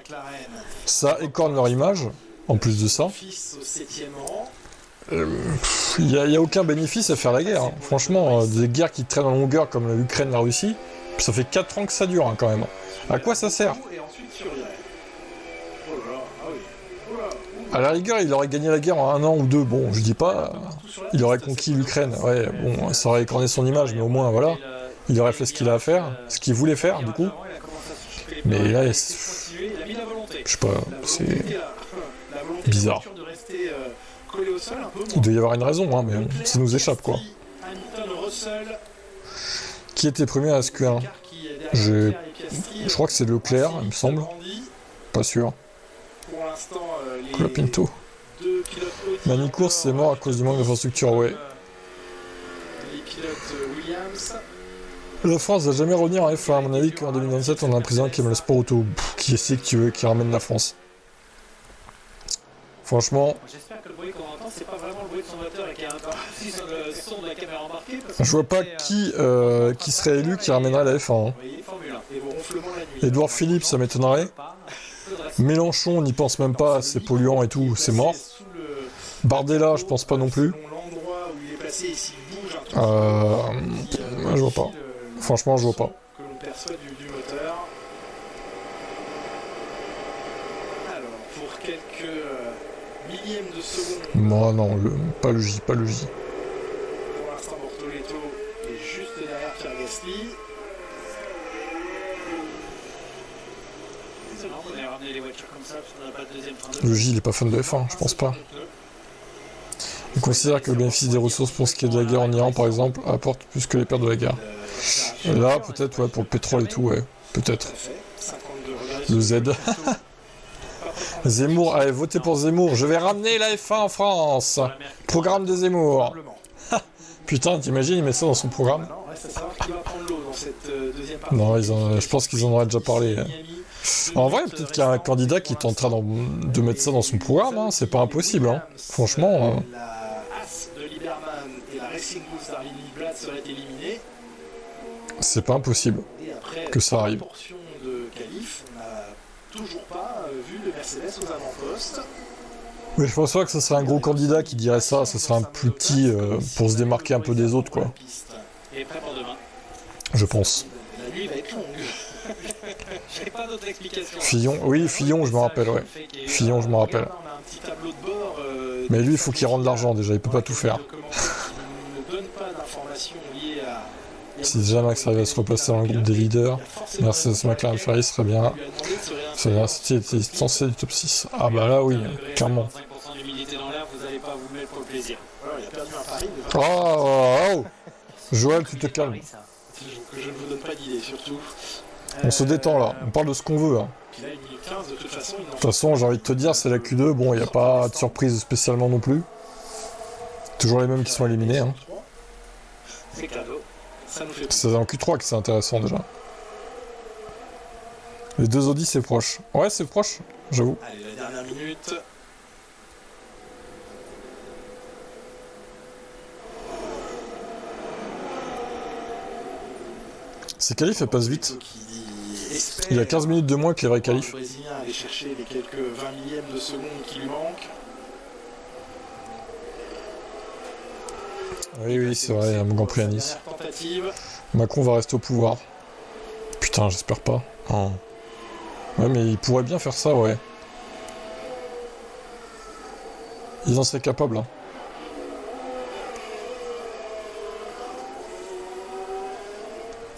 Ça écorne leur image, en plus de ça. Il n'y a aucun bénéfice à faire la guerre. Hein. Franchement, des guerres qui traînent en longueur comme l'Ukraine, la Russie, ça fait 4 ans que ça dure, hein, quand même. À quoi ça sert? À la rigueur, il aurait gagné la guerre en 1 an ou 2. Bon, je dis pas... Il aurait conquis l'Ukraine. Ouais, bon, ça aurait écorné son image, mais au moins, voilà. Il aurait fait ce qu'il a à faire, ce qu'il voulait faire, du coup. Mais là, je sais pas, c'est bizarre. Il doit y avoir une raison, hein, mais bon, ça nous échappe, quoi. Qui était premier à SQ1? Je crois que c'est Leclerc, il me semble. Pas sûr. Colapinto. Manicourt, c'est mort à cause du manque d'infrastructure, ouais. La France va jamais revenir en F1, à mon avis qu'en 2027 on a un président qui aime le sport auto. Qui est-ce que tu veux qui ramène la France? Franchement... J'espère que le bruit qu'on entend, c'est pas vraiment le bruit de son moteur et qu'il y a un sur le son de la caméra embarquée. Je vois pas qui serait élu qui ramènerait la F1. Hein. Édouard Philippe, ça m'étonnerait. Mélenchon, on n'y pense même pas, c'est polluant et tout, c'est mort. Bardella, je pense pas non plus. Je vois pas. Franchement, je vois pas. Non, non, pas le J, pas le J. Pour l'instant, Bortoletto est juste derrière Pierre Gasly. étonnant qu'on ait ramené les voitures comme ça, parce qu'on n'a pas de deuxième train de... Le J, il est pas fan de F1, je pense pas. Il considère que le bénéfice des ressources pour ce qui est de la guerre en Iran, par exemple, apporte plus que les pertes de la guerre. Et là, peut-être, ouais, pour le pétrole et tout, ouais, peut-être. Le Z. Zemmour, allez, votez pour Zemmour. Je vais ramener la F1 en France. Programme de Zemmour. Putain, t'imagines, il met ça dans son programme. Non, je pense qu'ils en auraient déjà parlé. En vrai, peut-être qu'il y a un candidat qui est en train de mettre ça dans son programme, hein. C'est pas impossible, hein. Franchement. La As de Lieberman et la Racing Bulls d'Arvin Lindblad seraient éliminées. C'est pas impossible que ça arrive. Portion de qualif, on n'a toujours pas vu le Mercedes aux avant-postes. Mais je pense pas que ce serait un gros candidat qui dirait ça, ce serait un plus petit pour se démarquer un peu des autres, quoi. Et prêt pour demain. Je pense. La nuit va être longue. J'ai pas d'autre explication. Fillon, oui, Fillon, je me rappelle, ouais. Fillon, je me rappelle. Mais lui, il faut qu'il rende l'argent déjà, il peut pas tout faire. Si déjà Max arrive à se replacer dans le groupe des leaders, Mercedes McLaren Ferrari serait bien. C'était censé du top 6. Ah bah là, oui, clairement. Oh, Joël, tu te calmes. Je ne vous donne pas d'idée, surtout. On se détend là, on parle de ce qu'on veut. Hein. De toute façon, j'ai envie de te dire, c'est la Q2, bon, il n'y a pas de surprise spécialement non plus. Toujours les mêmes qui sont éliminés. Hein. C'est en Q3 que c'est intéressant déjà. Les deux Audi, c'est proche. Ouais, c'est proche, j'avoue. Allez, la dernière minute. Ces qualifs, elles passent vite. Il y a 15 minutes de moins que les vrais qualifs. Le Brésilien allait chercher les quelques 20 millièmes de seconde qui lui manquent. Oui, c'est vrai, un Grand Prix à Nice. Macron va rester au pouvoir. Putain, j'espère pas. Oh. Ouais, mais il pourrait bien faire ça, ouais. Il en serait capable, hein.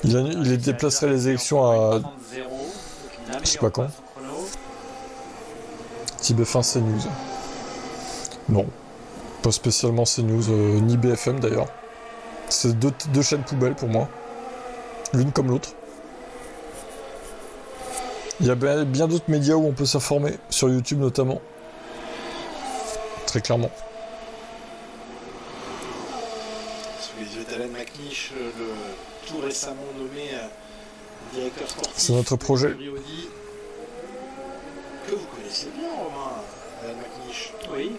Il déplacerait les élections à... Je sais pas quand. TBF1 CNews. Non. Pas spécialement CNews, ni BFM d'ailleurs. C'est deux chaînes poubelles pour moi. L'une comme l'autre. Il y a bien d'autres médias où on peut s'informer, sur YouTube notamment. Très clairement. Sous les yeux d'Alan McNish, le tout récemment nommé directeur sportif. C'est notre projet. Que vous connaissez bien, Romain, Alan McNish. Oui.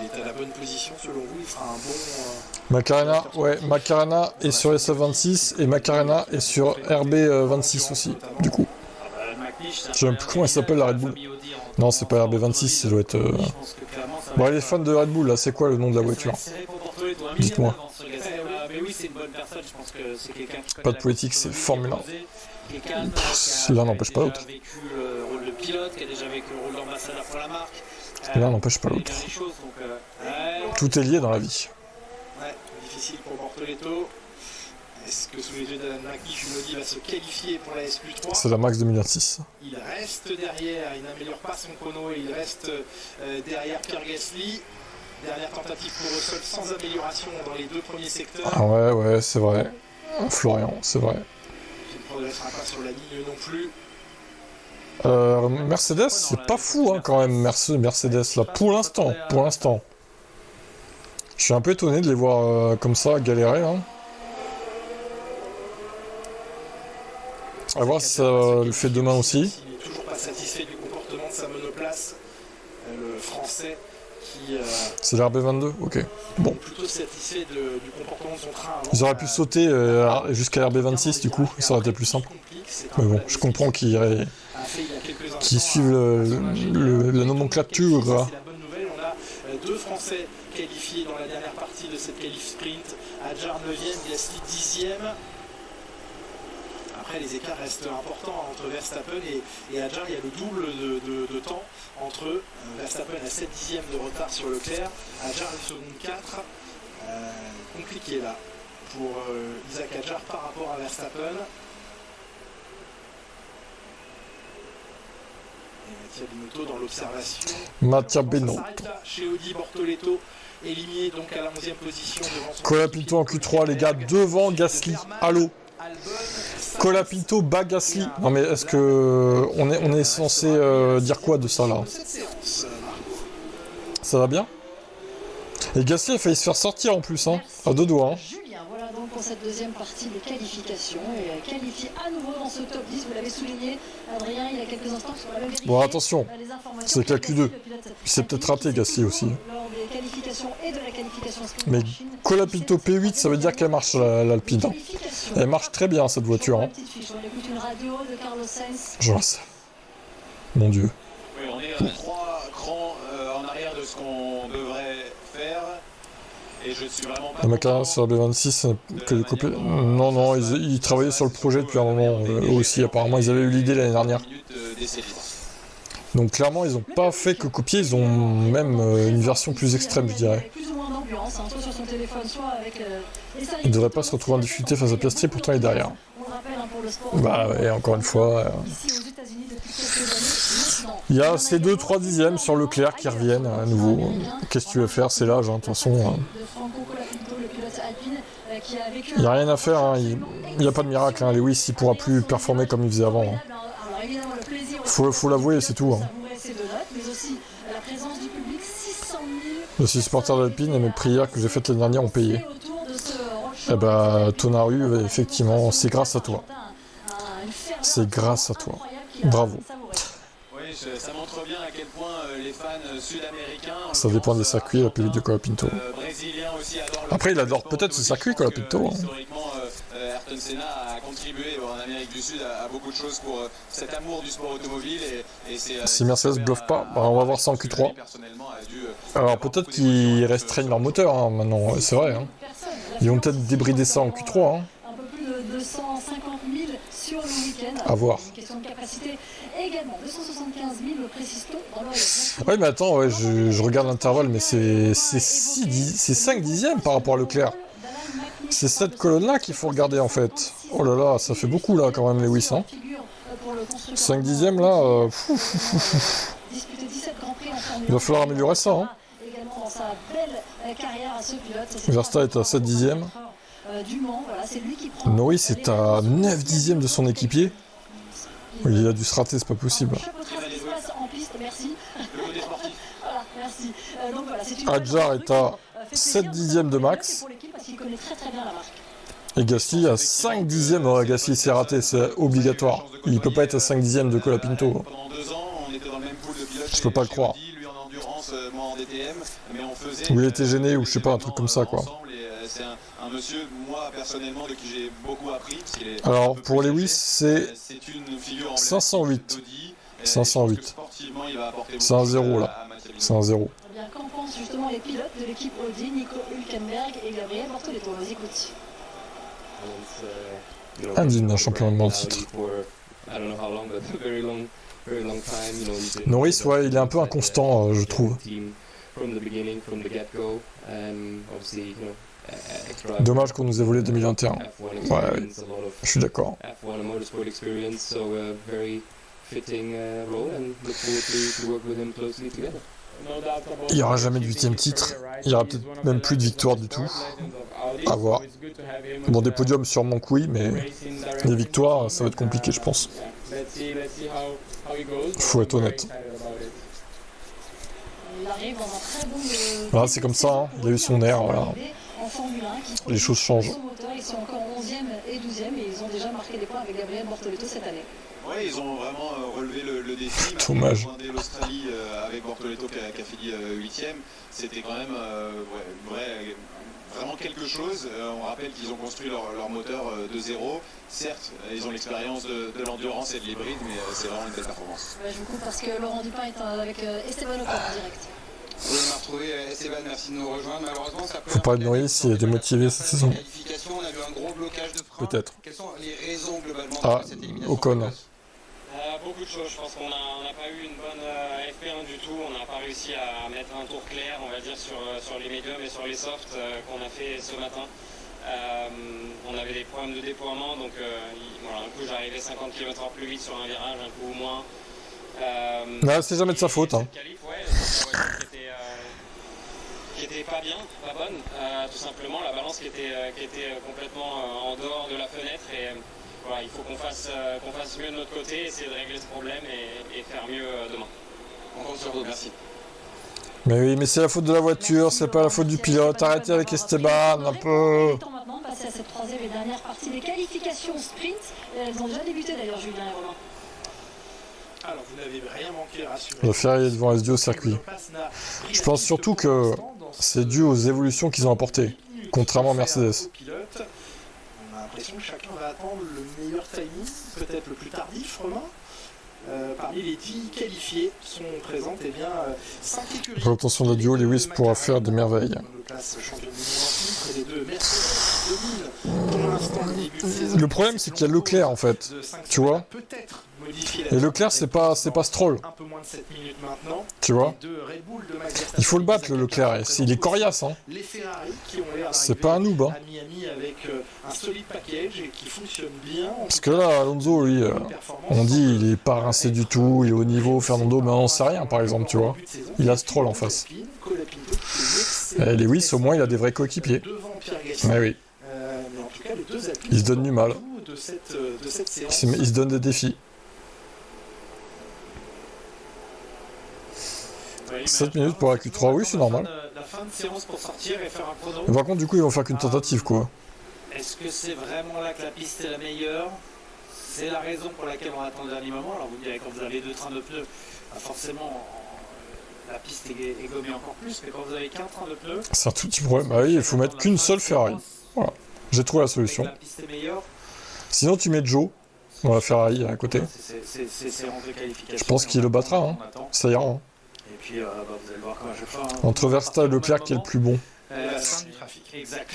Il est à la bonne position selon vous, il fera un bon... Macarena, ouais, Macarena est sur SF26 et Macarena est sur RB26 aussi, du coup. Je sais même plus comment elle s'appelle la Red Bull. Non, c'est pas RB26, ça doit être... Bon, les fans de Red Bull, là, c'est quoi le nom de la voiture? Dites-moi. Pas de politique, c'est Formule 1. L'un n'empêche pas l'autre. L'un n'empêche pas l'autre. Tout est lié dans la vie. Ouais, difficile pour Bortoleto. Est-ce que sous les yeux d'Alan McNish, Audi va se qualifier pour la SQ3? C'est la Max 2026. Il reste derrière, il n'améliore pas son chrono, il reste derrière Pierre Gasly. Dernière tentative pour Russell sans amélioration dans les deux premiers secteurs. Ah ouais, c'est vrai. Florian, c'est vrai. Il ne progressera pas sur la ligne non plus. Mercedes, c'est pas fou hein, quand même, Mercedes, là, pour l'instant. Je suis un peu étonné de les voir comme ça, galérer, hein. À voir si ça le fait demain aussi. Il n'est toujours pas satisfait du comportement de sa monoplace, le français qui... C'est l'RB22, ok. Bon. Plutôt satisfait du comportement de son train. Ils auraient pu sauter jusqu'à l'RB26 du coup, ça aurait été plus simple. Mais bon, je comprends qu'ils suivent la nomenclature. C'est la bonne nouvelle, on a deux Français qualifiés dans la dernière partie de cette qualif sprint. Adjar 9e, Gasly 10e. Après, les écarts restent importants entre Verstappen et Adjar. Il y a le double de temps entre eux. Verstappen a 7 dixièmes de retard sur Leclerc. Adjar une seconde 4. Compliqué là pour Isaac Adjar par rapport à Verstappen. Mattia Binotto dans l'observation. Mattia Ça Binotto. s'arrête là chez Audi. Bortoleto éliminé donc à la 11e position devant son Colapinto en Q3, les gars, devant Gasly. Allô? Colapinto bat Gasly. Non mais est-ce que on est censé dire quoi de ça là? Ça va bien? Et Gasly a failli se faire sortir en plus, hein, à deux doigts. Hein. Julien, voilà donc pour cette deuxième partie de qualification. Et qualifié à nouveau dans ce top 10, vous l'avez souligné, Adrien, il y a quelques instants, parce qu'on l'avait vérifié. Bon, attention, c'est que la Q2. Il s'est peut-être raté Gasly aussi. Lors des qualifications et de la qualification mais Colapinto P8, ça veut dire qu'elle marche l'Alpine. Hein. Elle marche très bien cette voiture. Hein. Je vois ça. Mon Dieu. Oui, on est à 3 crans en arrière de ce qu'on devrait faire. Et je suis vraiment pas. Le McLaren sur la B26, que des copies. Non, non, ils travaillaient sur le projet depuis un moment. Eux aussi, apparemment, ils avaient eu l'idée l'année dernière. Donc clairement, ils n'ont pas fait que copier, ils ont même une version plus extrême, je dirais. Il ne devrait pas se retrouver en difficulté face à Piastri, pourtant il est derrière. Bah ouais, encore une fois. Il y a ces 2-3 dixièmes sur Leclerc qui reviennent à nouveau. Qu'est-ce que tu veux faire? C'est l'âge, hein, de toute façon. Il n'y a rien à faire, hein. Il n'y a pas de miracle. Hein. Lewis, il ne pourra plus performer comme il faisait avant. Hein. Faut l'avouer, c'est tout. Hein. Les supporters d'Alpine et mes prières que j'ai faites l'année dernière ont payé. Eh bah, Tonaru, effectivement, c'est grâce à toi. C'est grâce à toi. Bravo. Oui, ça montre bien à quel point les fans sud-américains. Ça dépend des circuits, la plus vite de Colapinto. Après, il adore peut-être ce circuit, Colapinto. Hein. Historiquement, Ayrton Senna a contribué en Amérique du Sud à beaucoup de choses pour cet amour du sport automobile. Si Mercedes bluffe pas, bah, on va voir ça en Q3. Alors peut-être qu'ils restreignent leur moteur hein, maintenant, c'est vrai. Hein. Ils vont peut-être débrider ça en Q3. Hein. Un peu plus de 250 000 sur le week-end. À voir. Une question de capacité également. 275 000, le précise-t-on dans l'oreille. Oui, mais attends, ouais, je regarde l'intervalle, mais c'est 5 dixièmes par rapport à Leclerc. C'est cette colonne-là qu'il faut regarder en fait. Oh là là, ça fait beaucoup là quand même, Lewis. Hein. 5 dixièmes là. Il va falloir améliorer ça. Hein. Verstappen est à 7 dixièmes. Norris est à 9 dixièmes de son équipier. Il a dû se rater, c'est pas possible. Hadjar est à 7 dixièmes de Max. Et Gasly à 5 dixièmes. Oh, Gasly s'est raté, c'est obligatoire. Il peut pas être à 5 dixièmes de Colapinto. Je peux pas le croire. Ou il était gêné, ou je sais pas, un truc comme ça quoi. C'est un monsieur, moi personnellement, de qui j'ai beaucoup appris. Alors pour Lewis, c'est 508. 508. C'est un 0 là. C'est un 0. Qu'en pensent justement les pilotes de l'équipe Audi, Nico Hülkenberg et Gabriel Bortoleto? Vas-y, écoute. Indigne d'un champion de titre. Norris, ouais, il est un peu inconstant, je trouve. Dommage qu'on nous ait volé 2021. Ouais, je suis d'accord. Il n'y aura jamais de 8ème titre. Il n'y aura peut-être même plus de victoire du tout. À voir. Bon, des podiums sûrement que oui, mais les victoires, ça va être compliqué, je pense. Faut être honnête. Voilà, c'est comme ça, hein. Il a eu son air, voilà. Les choses changent. Ils sont encore 11e et 12e et ils ont déjà marqué des points avec Gabriel Bortoleto cette année. Oui, ils ont vraiment relevé le défi. Dommage. L'Australie avec Bortoleto qui a fini 8e, c'était quand même vraiment quelque chose. On rappelle qu'ils ont construit leur moteur de zéro. Certes, ils ont l'expérience de l'endurance et de l'hybride, mais c'est vraiment une belle performance. Je vous coupe parce que Laurent Dupin est avec Esteban Ocon en direct. Oui, on a retrouvé Esteban, merci de nous rejoindre. Malheureusement, ça peut. Faut parler de Norris, il est démotivé cette saison. On a vu un gros blocage de frein. Peut-être. Quelles sont les raisons globalement de cette élimination? Ocon. Beaucoup de choses, je pense qu'on n'a pas eu une bonne FP1 du tout, on n'a pas réussi à mettre un tour clair, on va dire, sur les médiums et sur les softs qu'on a fait ce matin. On avait des problèmes de déploiement, donc voilà, un coup j'arrivais 50 km/h plus vite sur un virage, un coup moins. C'est jamais de sa faute. Hein. Qualif, ouais, qui était pas bien, pas bonne, tout simplement, la balance qui était complètement en dehors de la fenêtre et voilà, il faut qu'on fasse mieux de notre côté, essayer de régler ce problème et faire mieux demain. On compte sur vous, merci. Mais oui, mais c'est la faute de la voiture, c'est pas la faute du pilote. Arrêtez avec Esteban un peu. Maintenant, passer à cette troisième et dernière partie des qualifications sprint. Elles ont déjà débuté d'ailleurs, Julien et Romain. Alors, vous n'avez rien manqué, rassurez. Le Ferrari est devant S2 au circuit. Je pense surtout que c'est dû aux évolutions qu'ils ont apportées, contrairement à Mercedes. On a l'impression que chacun va attendre le meilleur timing, peut-être le plus tardif, Romain. Parmi les 10 qualifiés sont présentes, eh bien, 5 écuries. Pour l'obtention de la duo, Lewis pourra faire des merveilles. Le problème, c'est qu'il y a Leclerc en fait, tu vois. Et Leclerc, c'est pas Stroll. Tu vois. Il faut le battre, le Leclerc. Il est coriace, hein. C'est pas un noob, hein. Parce que là, Alonso, lui, on dit il est pas rincé du tout, il est au niveau. Fernando, mais on n'en sait rien, par exemple, tu vois. Il a Stroll en face. Et Lewis, au moins, il a des vrais coéquipiers. Mais oui. Il se donne du mal. Il se donne des défis. 7 minutes pour la Q3, oui, c'est normal. Mais par contre, du coup, ils vont faire qu'une tentative, quoi. Est-ce que c'est vraiment là que la piste est la meilleure? C'est la raison pour laquelle on attend le dernier moment. Alors vous direz, quand vous avez 2 trains de pneus, forcément, la piste est gommée encore plus, mais quand vous avez qu'un train de pneus... C'est un tout petit problème. Ah oui, il faut mettre qu'une seule Ferrari. Voilà. J'ai trouvé la solution. Sinon, tu mets Joe dans la Ferrari à côté. Je pense qu'il le battra, hein. Ça ira, hein. Et puis, vous allez voir comment je fais. Hein. Entre Verstappen et Leclerc, qui est le plus bon? La fin du trafic, exact.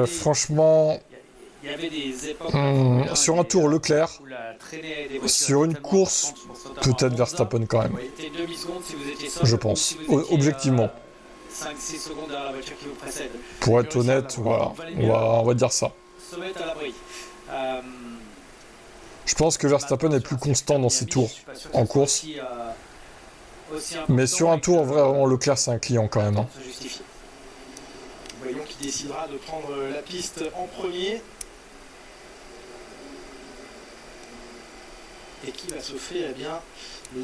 Franchement, il y avait des époques sur un tour Leclerc, sur une course, peut-être Verstappen quand même. Je pense, objectivement. 5-6 secondes derrière la voiture qui vous précède. Pour être honnête, voilà, on va dire ça. Se mettre à l'abri. Je pense que Verstappen est plus constant dans ses tours en course. Mais sur un tour, vraiment, Leclerc, c'est un client quand même. Hein. Voyons qui décidera de prendre la piste en premier. Et qui va se faire, eh bien,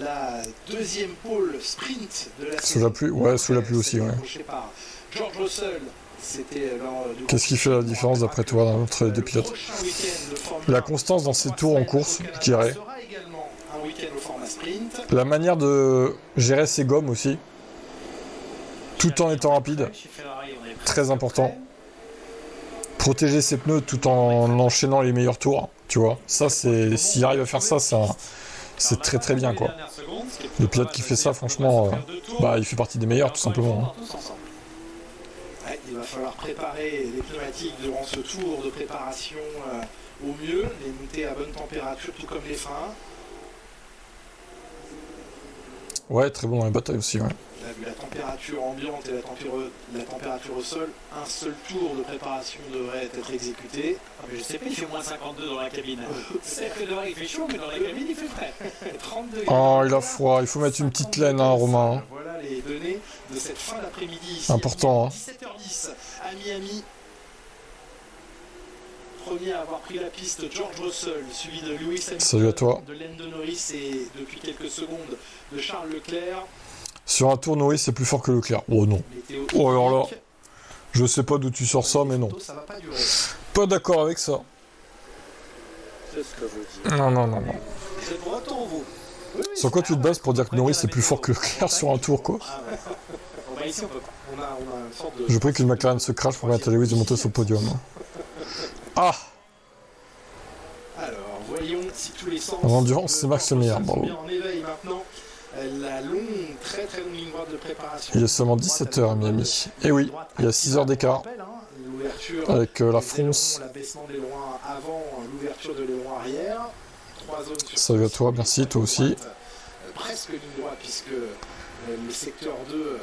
la deuxième pole sprint de la saison. Sous la pluie, ouais, sous la pluie aussi, ouais. Par George Russell. Qu'est-ce qui fait la différence d'après toi entre les deux pilotes? La constance dans ces tours en course, je dirais. La manière de gérer ses gommes aussi, tout en étant rapide, très important. Protéger ses pneus tout en enchaînant les meilleurs tours, tu vois. Ça, c'est s'il arrive à faire ça, c'est très très bien, quoi. Le pilote qui fait ça, franchement, il fait partie des meilleurs, tout simplement. Il va falloir préparer les pneumatiques durant ce tour de préparation au mieux, les monter à bonne température, tout comme les freins. Ouais, très bon dans les batailles aussi, ouais. On a vu la température ambiante et la température au sol. Un seul tour de préparation devrait être exécuté. Ah, mais je sais pas, il fait moins 52 dans la cabine. C'est que dehors il fait chaud, mais dans la cabine il fait frais. 30 degrés. Oh, il a froid, il faut mettre une petite laine, hein, Romain. Voilà les données de cette fin d'après-midi. Important, hein. 17h10 à Miami. Premier à avoir pris la piste, George Russell, suivi de Lewis Hamilton, salut à toi. De Lando Norris et depuis quelques secondes de Charles Leclerc. Sur un tour, Norris c'est plus fort que Leclerc. Oh non. Oh alors là, je sais pas d'où tu sors ça, mais non. Pas d'accord avec ça. C'est ce que je dis. Non. C'est breton, vous. Sur quoi tu te bases pour dire que Norris c'est plus fort que Leclerc sur un tour, quoi? Ici, on a une sorte de... Je prie qu'une McLaren se crache pour permettre à Lewis de monter sur le podium. Ah. Alors, voyons si tous les sens... En endurance, c'est Max le meilleur, bravo. En éveil maintenant, la longue, très longue ligne droite de préparation. Il est seulement 17h à Miami. Et oui, il y a 6 heures d'écart. Avec la France. L'abaissement des loins avant, l'ouverture de l'aileron arrière. 3 zones sur... Salut à toi, merci, toi aussi. Presque ligne droite, puisque le secteur 2...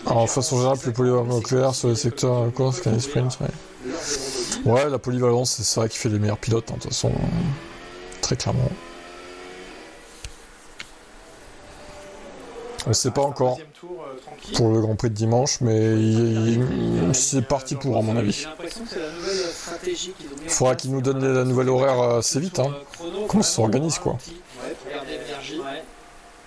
Alors, en façon générale, plus polyvalent nucléaire sur les secteurs course qu'un sprint, ouais. Ouais, la polyvalence, c'est ça qui fait les meilleurs pilotes, hein, de toute façon, très clairement. On sait pas encore Deuxième tour, tranquille. pour le Grand Prix de dimanche, mais c'est parti pour, à mon avis. J'ai l'impression que c'est la nouvelle stratégie qu'ils ont mis en Faudra place. qu'ils nous donnent la nouvelle horaire assez vite, hein. Comment ça s'organise, quoi. Ouais, pour garder l'énergie. Ouais.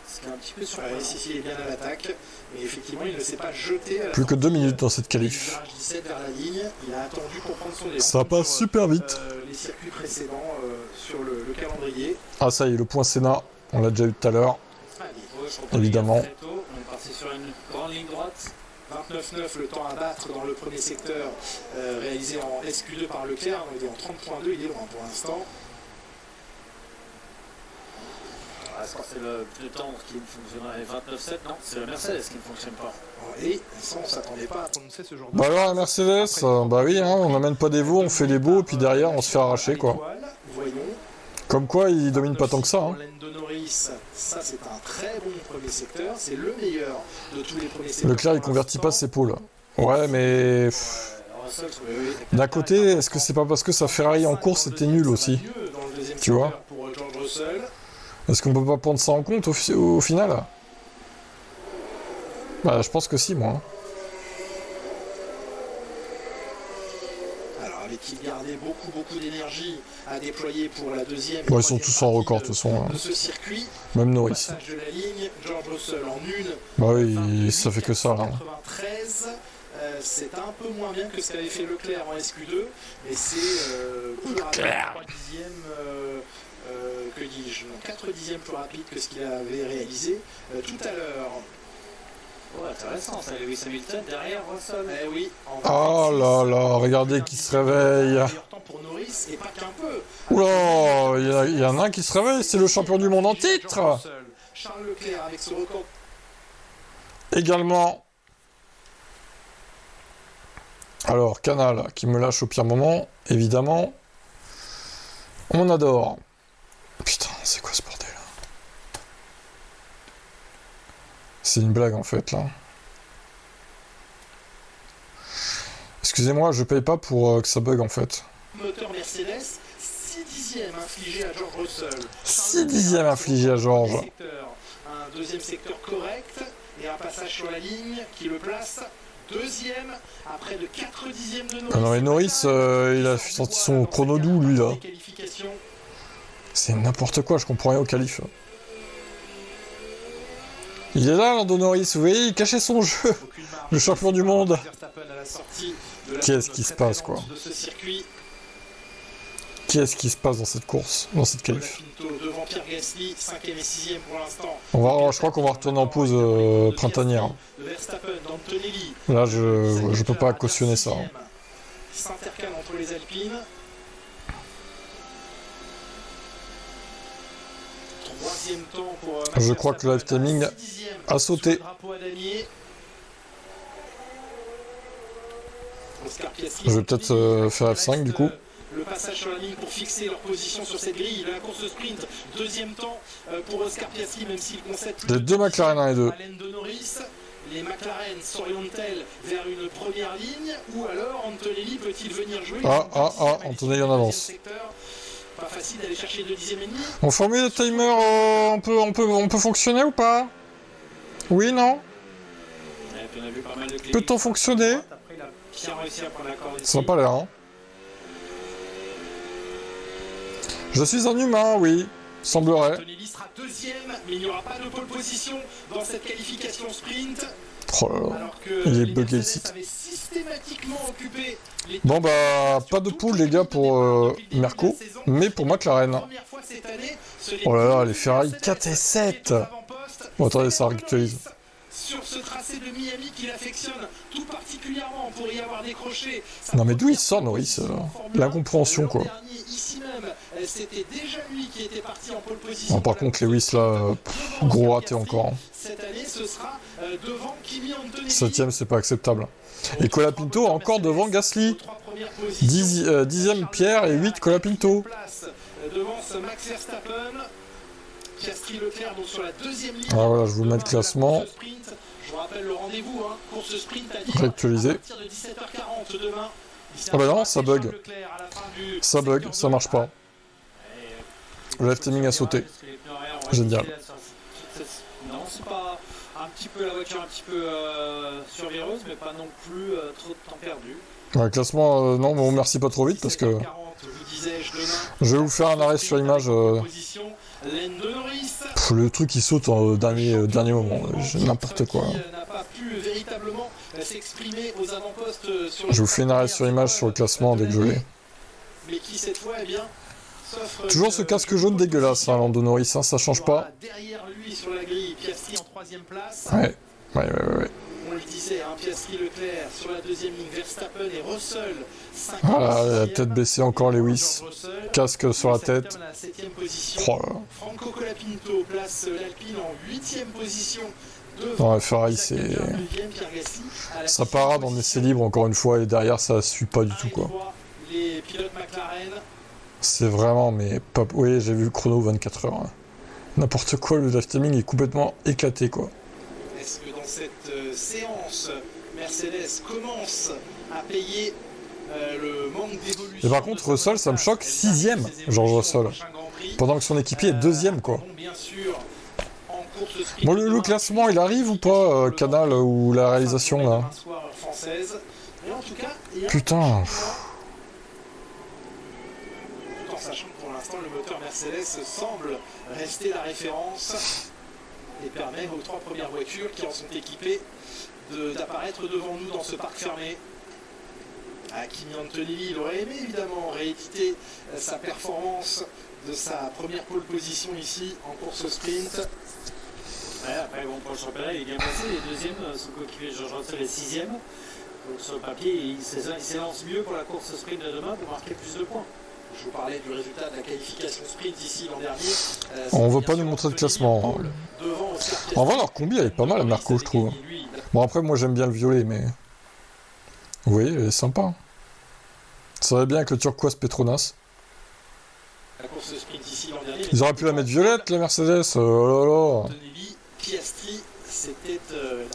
C'est un petit peu sur Ici, il est bien à l'attaque. Mais effectivement, il ne s'est pas jeté à la Plus que 2 sortie, minutes dans cette du qualif. virage 17 vers la ligne. Il a attendu pour prendre son élan. Ça passe Sur, super vite. les circuits précédents sur le calendrier. Ah ça y est, le point Senna, on l'a déjà eu tout à l'heure. Évidemment. Très tôt, on est parti sur une grande ligne droite. 29,9 le temps à battre dans le premier secteur réalisé en SQ2 par Leclerc. Donc, il est en 30,2, il est loin pour l'instant. Est-ce que c'est le temps qui ne fonctionnerait 29,7? Non, c'est la Mercedes qui ne fonctionne pas. Et ça, on ne s'attendait pas à prononcer ce genre de Bah alors la Mercedes, bah oui, hein, on n'amène pas des veaux, on fait les beaux, et puis derrière on se fait arracher, quoi. Voyons. Comme quoi, il domine pas tant que ça, hein. Lando Norris, ça c'est un très bon premier secteur, c'est le meilleur de tous les premiers secteurs. Leclerc, il convertit pas ses pôles. Ouais, mais... D'un côté, est-ce que c'est pas parce que sa Ferrari en course était nulle aussi? Tu vois? Est-ce qu'on peut pas prendre ça en compte au final? Bah, je pense que si, moi. Alors, avait-il gardé beaucoup d'énergie à déployer pour la deuxième? Bon, ils sont tous en record, de toute façon. De ce circuit. Même Norris. Passage de la ligne, George Russell en une. Bah oui, ça fait que ça, là. 93. C'est un peu moins bien que ce qu'avait fait Leclerc en SQ2, mais c'est plus rapide, 3 dixièmes, que dis-je, 4 dixièmes plus rapide que ce qu'il avait réalisé tout à l'heure. Oh, intéressant, ça, Lewis Hamilton derrière Russell. Eh oui, Oh là là, regardez qui se réveille. temps pour Norris, et pas qu'un peu. Oula, il y en a un qui se réveille, c'est le champion du monde en titre. Charles Leclerc avec ce record. Également. Alors, Canal, qui me lâche au pire moment, évidemment. On adore. Putain, c'est quoi ce bordel? C'est une blague, en fait, là. Excusez-moi, je paye pas pour que ça bug, en fait. Moteur Mercedes, 6 dixièmes infligés à George Russell. 6 dixièmes infligés à George. Un deuxième secteur correct, et un passage sur la ligne qui le place deuxième, à près de 4 dixièmes de Norris. Ah non, mais Norris, il a sorti son chrono doux, lui, là. C'est n'importe quoi, je comprends rien au qualif. Il est là, Lando Norris, vous voyez, il cachait son jeu. Le champion du monde. Qu'est-ce qui se passe, quoi? Qu'est-ce qui se passe dans cette course, dans cette qualif? Devant Pierre Gasly, 5e et 6e pour l'instant. Je crois qu'on va retourner en pause printanière. Là, je peux pas cautionner ça. S'intercale entre les Alpines. Troisième temps pour je crois que le live timing a sauté. Je vais peut-être faire F5 du coup. Le passage sur la ligne pour fixer leur position sur cette grille. La course sprint, deuxième temps pour Oscar Piastri, même s'il concède plus les deux McLaren 1 et 2. de Norris. Les McLaren s'orientent-elles vers une première ligne ou alors Antonelli peut-il venir jouer? Antonelli en avance. Pas facile d'aller chercher 2 dixièmes et demi. On formule le timer, on peut fonctionner ou pas? Oui, non? Peut-on fonctionner? Ça n'a pas l'air, hein. Je suis un humain, oui, semblerait. Antonelli sera deuxième, mais il n'y aura pas de pole position dans cette qualification sprint. Oh là là, il est bugué ici. Bon bah, pas de poule les gars pour Merco, mais pour McLaren. Oh là là, les Ferrari 4 et 7. Bon attendez, ça actualise. Sur ce tracé de Miami qu'il affectionne tout particulièrement pour y avoir décroché. Non mais d'où il sort Norris? L'incompréhension quoi. Ici même, c'était déjà lui qui était parti en pole position. Bon, par contre Lewis là, gros raté encore. Cette année, ce sera devant Kimi Antonelli. 7ème, c'est pas acceptable. Et Colapinto encore devant Gasly. 10ème Pierre et 8 Colapinto. Devant ce Max Verstappen. Piastri Leclerc donc sur la deuxième ligne. Ah voilà, je vous mets le classement. Je vous rappelle le rendez-vous, hein, course sprint à dire réactualisé. à partir de 17h40 demain. Ah bah non, ça bug. Ça bug, ça marche pas. Le live timing a sauté. Génial. Non, c'est pas. un petit peu la voiture un petit peu survireuse, mais pas non plus trop de temps perdu. Ouais, classement, non, bon, merci pas trop vite parce que je vais vous faire un arrêt sur image. Le truc qui saute au dernier moment, n'importe quoi. Je vous fais un arrêt sur image sur le classement dès que je l'ai. Mais qui cette fois, eh bien, toujours ce casque jaune dégueulasse, hein, Lando Norris, hein, ça change pas. Derrière lui sur la grille, Piastri en 3ème place. Ouais. On le disait, hein, Piastri, Leclerc sur la 2ème ligne, Verstappen et Russell. Voilà, la tête baissée encore Lewis. Casque sur la tête. À la 7ème position. Oh là. Franco Colapinto place l'Alpine en 8ème position. Non, Ferrari, c'est... Ça parade en essai libre encore une fois et derrière ça suit pas du tout quoi. Les pilotes McLaren. C'est vraiment, mais pas... Oui, j'ai vu le chrono 24 heures. Hein. N'importe quoi, le live streaming est complètement éclaté quoi. Est-ce que dans cette séance, Mercedes commence à payer le manque d'évolution? Et par contre, Russell, ça me choque, 6ème, George Russell. Pendant que son équipier est 2ème quoi. Bon, le classement, il arrive ou pas, Canal, ou la réalisation, là? Putain. Tout en sachant que pour l'instant, le moteur Mercedes semble rester la référence et permet aux 3 premières voitures qui en sont équipées d'apparaître devant nous dans ce parc fermé. Kimi Antonelli, il aurait aimé évidemment rééditer sa performance de sa première pole position ici en course sprint. Ouais, après, bon, pour le championnat, il est bien placé. Les deuxièmes, son coéquipier George Russell est 6ème. Donc sur le papier, il s'élance mieux pour la course sprint de demain pour marquer plus de points. Je vous parlais du résultat de la qualification sprint ici l'an dernier. On veut pas nous montrer de classement. En vrai, leur combi, elle est pas mal, la Marco, je trouve. Bon, après, moi, j'aime bien le violet, mais... Vous voyez, elle est sympa. Ça va bien avec le turquoise Petronas. La course sprint ici l'an dernier. Ils auraient pu la mettre violette, la Mercedes. Oh là là. Piastri, c'était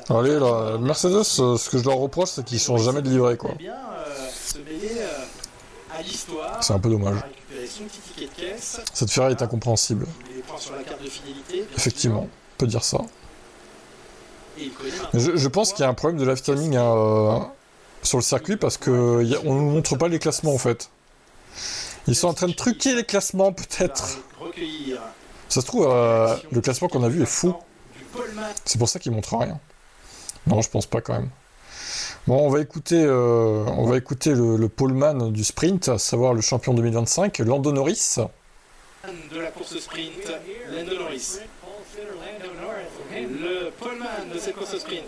allez là, Mercedes, ce que je leur reproche, c'est qu'ils changent jamais de livret quoi. C'est un peu dommage. Cette Ferrari est incompréhensible. Effectivement, on peut dire ça. Mais je pense qu'il y a un problème de live timing sur le circuit parce que on ne montre pas les classements en fait. Ils sont en train de truquer les classements peut-être. Ça se trouve, le classement qu'on a vu est faux. C'est pour ça qu'il montre rien. Non, je pense pas quand même. Bon, on va écouter le poleman du sprint, à savoir le champion 2025, Lando Norris. De la course sprint, Lando Norris. Le poleman de cette course sprint.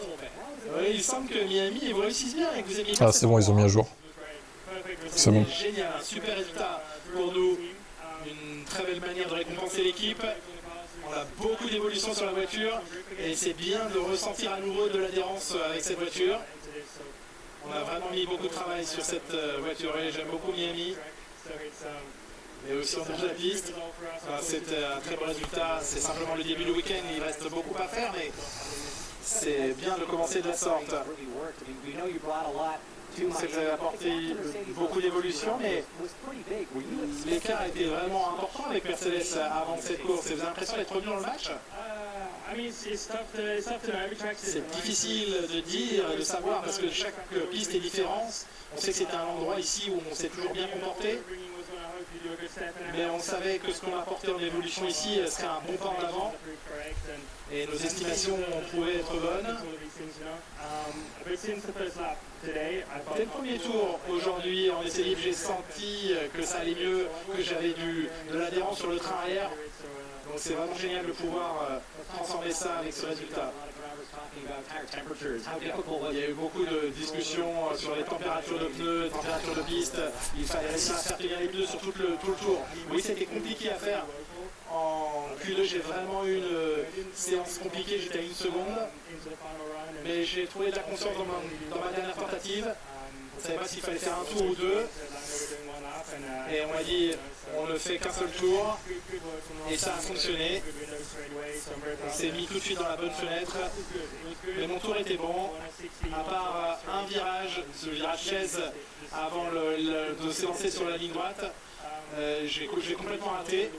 Oui, il semble que Miami vous réussissent bien et que vous aimez bien. Ah, c'est bon, ils ont mis à jour. C'est bon. Génial, un super résultat pour nous. Une très belle manière de récompenser l'équipe. On a beaucoup d'évolution sur la voiture et c'est bien de ressentir à nouveau de l'adhérence avec cette voiture. On a vraiment mis beaucoup de travail sur cette voiture et j'aime beaucoup Miami. Mais aussi en dehors de la piste. C'est un très bon résultat. C'est simplement le début du week-end. Il reste beaucoup à faire, mais c'est bien de commencer de la sorte. On sait que vous avez apporté beaucoup d'évolution, mais l'écart était vraiment important avec Mercedes avant cette course. Vous avez l'impression d'être revenu dans le match? C'est difficile de dire, de savoir, parce que chaque piste est différente. On sait que c'était un endroit ici où on s'est toujours bien comporté. Mais on savait que ce qu'on apportait en évolution ici serait un bon pas en avant. Et nos estimations ont prouvé être bonnes. Dès le premier tour, aujourd'hui, en essai libre, j'ai senti que ça allait mieux, que j'avais de l'adhérence sur le train arrière. Donc c'est vraiment génial de pouvoir transformer ça avec ce résultat. Il y a eu beaucoup de discussions sur les températures de pneus, les températures de piste. Il fallait réussir à faire tenir les pneus sur tout le tour. Oui, c'était compliqué à faire. En Q2, j'ai vraiment eu une séance compliquée, j'étais à 1 seconde. Mais j'ai trouvé de la confiance dans ma dernière tentative. On ne savait pas s'il fallait faire un tour ou deux. Et on m'a dit, on ne fait qu'un seul tour. Et ça a fonctionné. On s'est mis tout de suite dans la bonne fenêtre. Mais mon tour était bon. À part un virage, ce virage chaise, avant de s'élancer sur la ligne droite, j'ai complètement raté.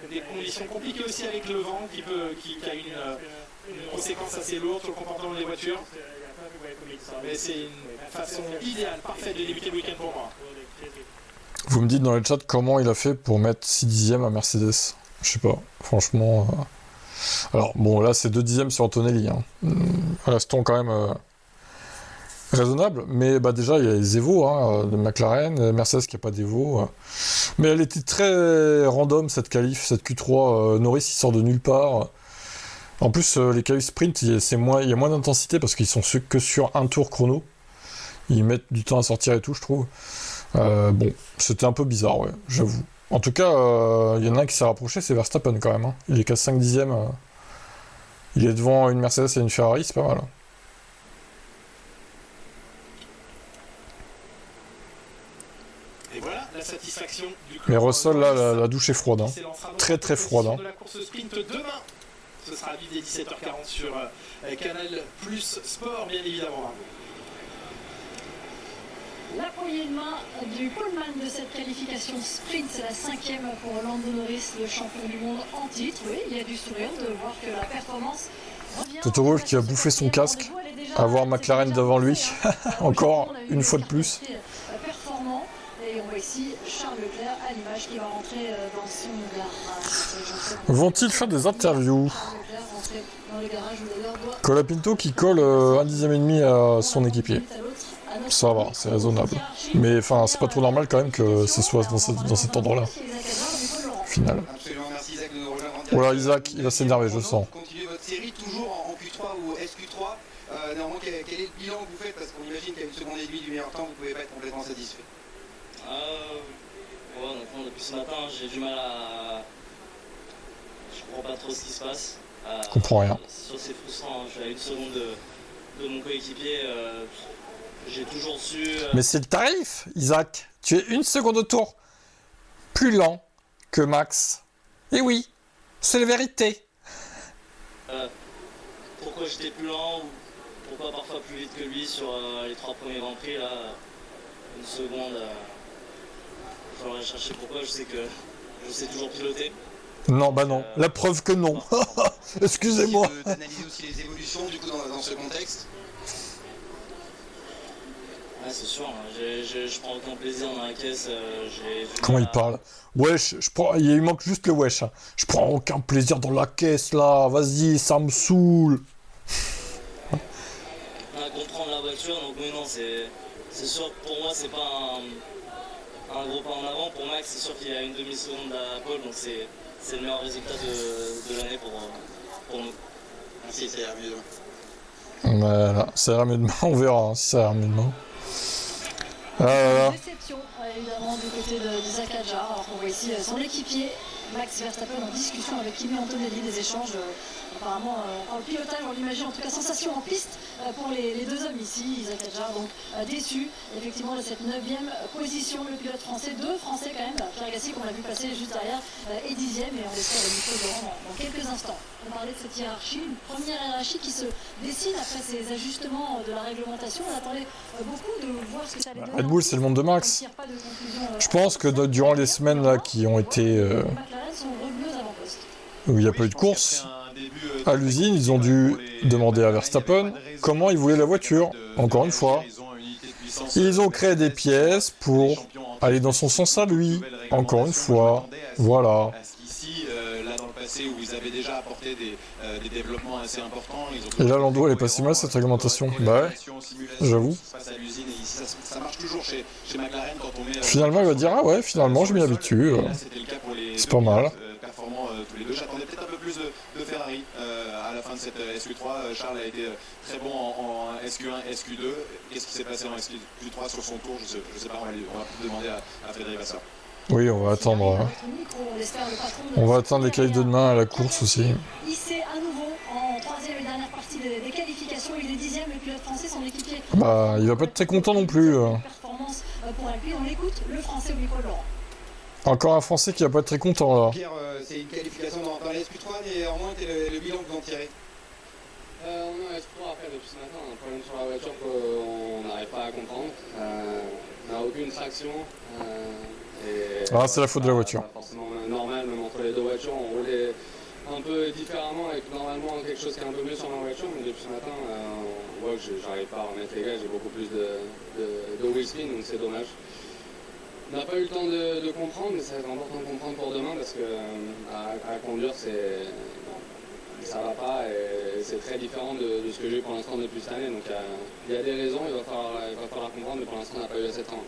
Des conditions compliquées aussi avec le vent qui a une une conséquence assez lourde sur le comportement des voitures. Mais c'est une façon idéale, parfaite de débuter le week-end pour moi. Vous me dites dans le chat comment il a fait pour mettre 6 dixièmes à Mercedes. Je sais pas, franchement... Alors, bon, là, c'est 2 dixièmes sur Antonelli. Hein. Restons quand même raisonnables. Mais bah, déjà, il y a les Evo de McLaren, Mercedes qui n'a pas d'Evo. Mais elle était très random, cette qualif, cette Q3. Norris, il sort de nulle part. En plus, les qualifs sprint, il y a moins d'intensité parce qu'ils sont que sur un tour chrono. Ils mettent du temps à sortir et tout, je trouve. Bon, c'était un peu bizarre, ouais, j'avoue. En tout cas, il y en a un qui s'est rapproché, c'est Verstappen quand même. Hein. Il est qu'à 5 dixièmes. Il est devant une Mercedes et une Ferrari, c'est pas mal. Et voilà la satisfaction du Mais Russell, là, la douche est froide. Hein. Très très froide. Hein. De la course sprint demain. Ce sera à vivre dès 17h40 sur Canal Plus Sport, bien évidemment. La poignée de main du poleman de cette qualification sprint, c'est la 5e pour Lando Norris, le champion du monde en titre. Oui, il y a du sourire de voir que la performance revient. Toto Wolff qui a bouffé son casque, à voir McLaren devant lui, encore une fois de plus. Performant. Et on voit ici Charles Leclerc à l'image qui va rentrer dans son garage. Vont-ils faire des interviews? Colapinto qui colle 1 dixième et demi à son équipier. Ça va, c'est raisonnable. Mais enfin, c'est pas trop normal quand même que ce soit dans cet endroit-là. Final. Voilà, Isaac, il va s'énerver, je le sens. Continuez votre série toujours en Q3 ou SQ3. Néanmoins, quel est le bilan que vous faites? Parce qu'on imagine qu'à une seconde et demie du meilleur temps, vous ne pouvez pas être complètement satisfait. Ouais, honnêtement, depuis ce matin, j'ai du mal à... Je comprends pas trop ce qui se passe. Je comprends rien. C'est frustrant, je suis à 1 seconde de mon coéquipier. J'ai toujours su... Mais c'est le tarif, Isaac. Tu es 1 seconde au tour plus lent que Max. Et oui, c'est la vérité. Pourquoi j'étais plus lent ou pourquoi parfois plus vite que lui sur les 3 premiers Grands Prix, là, 1 seconde... Il faudrait chercher pourquoi, je sais que je sais toujours piloter. Non, bah non. La preuve que non. Excusez-moi. D'analyser aussi les évolutions du coup dans ce contexte. Ouais, c'est sûr, je prends aucun plaisir dans la caisse. Comment il parle? Wesh, il manque juste le wesh. Hein. Je prends aucun plaisir dans la caisse là. Vas-y, ça me saoule. On a comprendre la voiture, donc oui, non, c'est sûr que pour moi, c'est pas un gros pas en avant. Pour Max, c'est sûr qu'il y a une demi-seconde à Paul, donc c'est le meilleur résultat de l'année pour nous. Merci, ça ira mieux demain. Voilà, ça ira mieux demain, on verra hein, si ça ira mieux demain. Déception évidemment du côté d'Isaac Hadjar, alors qu'on voit ici son équipier Max Verstappen en discussion avec Kimi Antonelli, des échanges apparemment en pilotage, on l'imagine, en tout cas sensation en piste pour les deux hommes ici. Isaac Hadjar donc déçu effectivement de cette 9e position, le pilote français, 2 Français quand même, Pierre Gasly qu'on a vu passer juste derrière est 10e et on espère le Nico Laurent dans quelques instants. On parlait de cette hiérarchie, une première hiérarchie qui se dessine après ces ajustements de la réglementation. On attendait beaucoup de voir ce que ça allait donner. Red Bull, c'est le monde de Max. Je pense que durant les semaines là qui ont été où il n'y a pas eu de course à l'usine, ils ont dû demander à Verstappen comment ils voulaient la voiture. Encore une fois, ils ont créé des pièces pour aller dans son sens à lui. Encore une fois, voilà. Où ils avaient déjà apporté des développements assez importants. Et là, Lando, elle est pas si mal cette réglementation. Bah ouais, j'avoue. Ça marche toujours chez McLaren quand on met. Finalement, il va dire ah ouais, finalement, je m'y habitue. C'est pas mal. Performants tous les deux. J'attendais peut-être un peu plus de Ferrari à la fin de cette SQ3. Charles a été très bon en SQ1, SQ2. Qu'est-ce qui s'est passé en SQ3 sur son tour? Je sais pas. On va demander à Frédéric Vasseur. Oui, on va attendre. On va attendre les qualifs de demain à la course aussi. Il s'est à nouveau en 3e et dernière partie des qualifications. Il est 10e, le pilote français, son équipier. Bah, il va pas être très content non plus. Performance pour Alpine. On écoute le français au micro de Laurent. Encore un français qui va pas être très content là. Pierre, c'est une qualification dans les SQ3, néanmoins, quel est le bilan que vous en tirez? On est en SQ3 après depuis ce matin. On a un problème sur la voiture qu'on n'arrive pas à comprendre. On n'a aucune traction. C'est la faute de la voiture. Pas forcément normal, même entre les deux voitures, on roulait un peu différemment avec normalement quelque chose qui est un peu mieux sur ma voiture, mais depuis ce matin, on voit que j'arrive pas à remettre les gars, j'ai beaucoup plus de wheel spin, donc c'est dommage. On n'a pas eu le temps de comprendre, mais ça va être important de comprendre pour demain parce que à conduire, ça va pas et c'est très différent de ce que j'ai eu pour l'instant depuis cette année. Donc il y a des raisons, il va falloir comprendre, mais pour l'instant, on n'a pas eu assez de temps.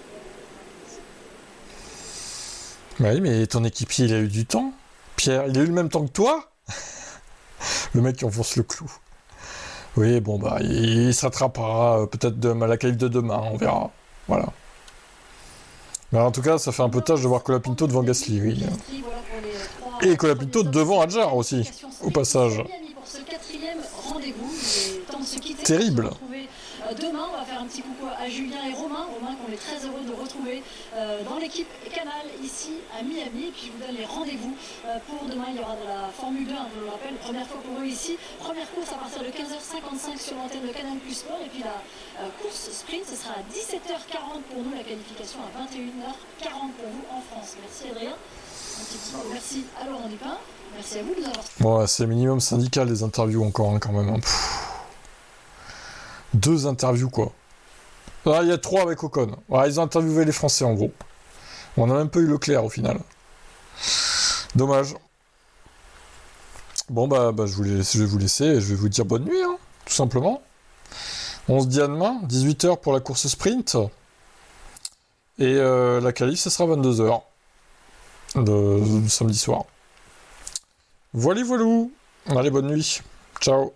Bah oui, mais ton équipier, il a eu du temps. Pierre, il a eu le même temps que toi. Le mec qui enfonce le clou. Oui, bon, bah, il se rattrapera peut-être à la qualif de demain, on verra. Voilà. Mais en tout cas, ça fait un peu tâche de voir Colapinto devant Gasly, oui. Et Colapinto devant Adjar aussi, au passage. Terrible. Demain, on va faire un petit coucou à Julien et Romain qu'on est très heureux de retrouver dans l'équipe Canal ici à Miami. Et puis je vous donne les rendez-vous pour demain. Il y aura de la Formule 2, je le rappelle, première fois pour eux ici. Première course à partir de 15h55 sur l'antenne de Canal Plus Sport. Et puis la course sprint, ce sera à 17h40 pour nous, la qualification à 21h40 pour vous en France. Merci Adrien. Un petit peu. Merci à Laurent Dupin. Merci à vous de nous avoir. Bon, c'est minimum syndical les interviews encore, hein, quand même. Hein. 2 interviews, quoi. Ah, il y a 3 avec Ocon. Ouais, ils ont interviewé les Français, en gros. On n'a même pas eu Leclerc, au final. Dommage. Bon, bah je vais vous laisser et je vais vous dire bonne nuit, hein, tout simplement. On se dit à demain, 18h pour la course sprint. Et la qualif, ça sera 22h. Le samedi soir. Voilà. Allez, bonne nuit. Ciao.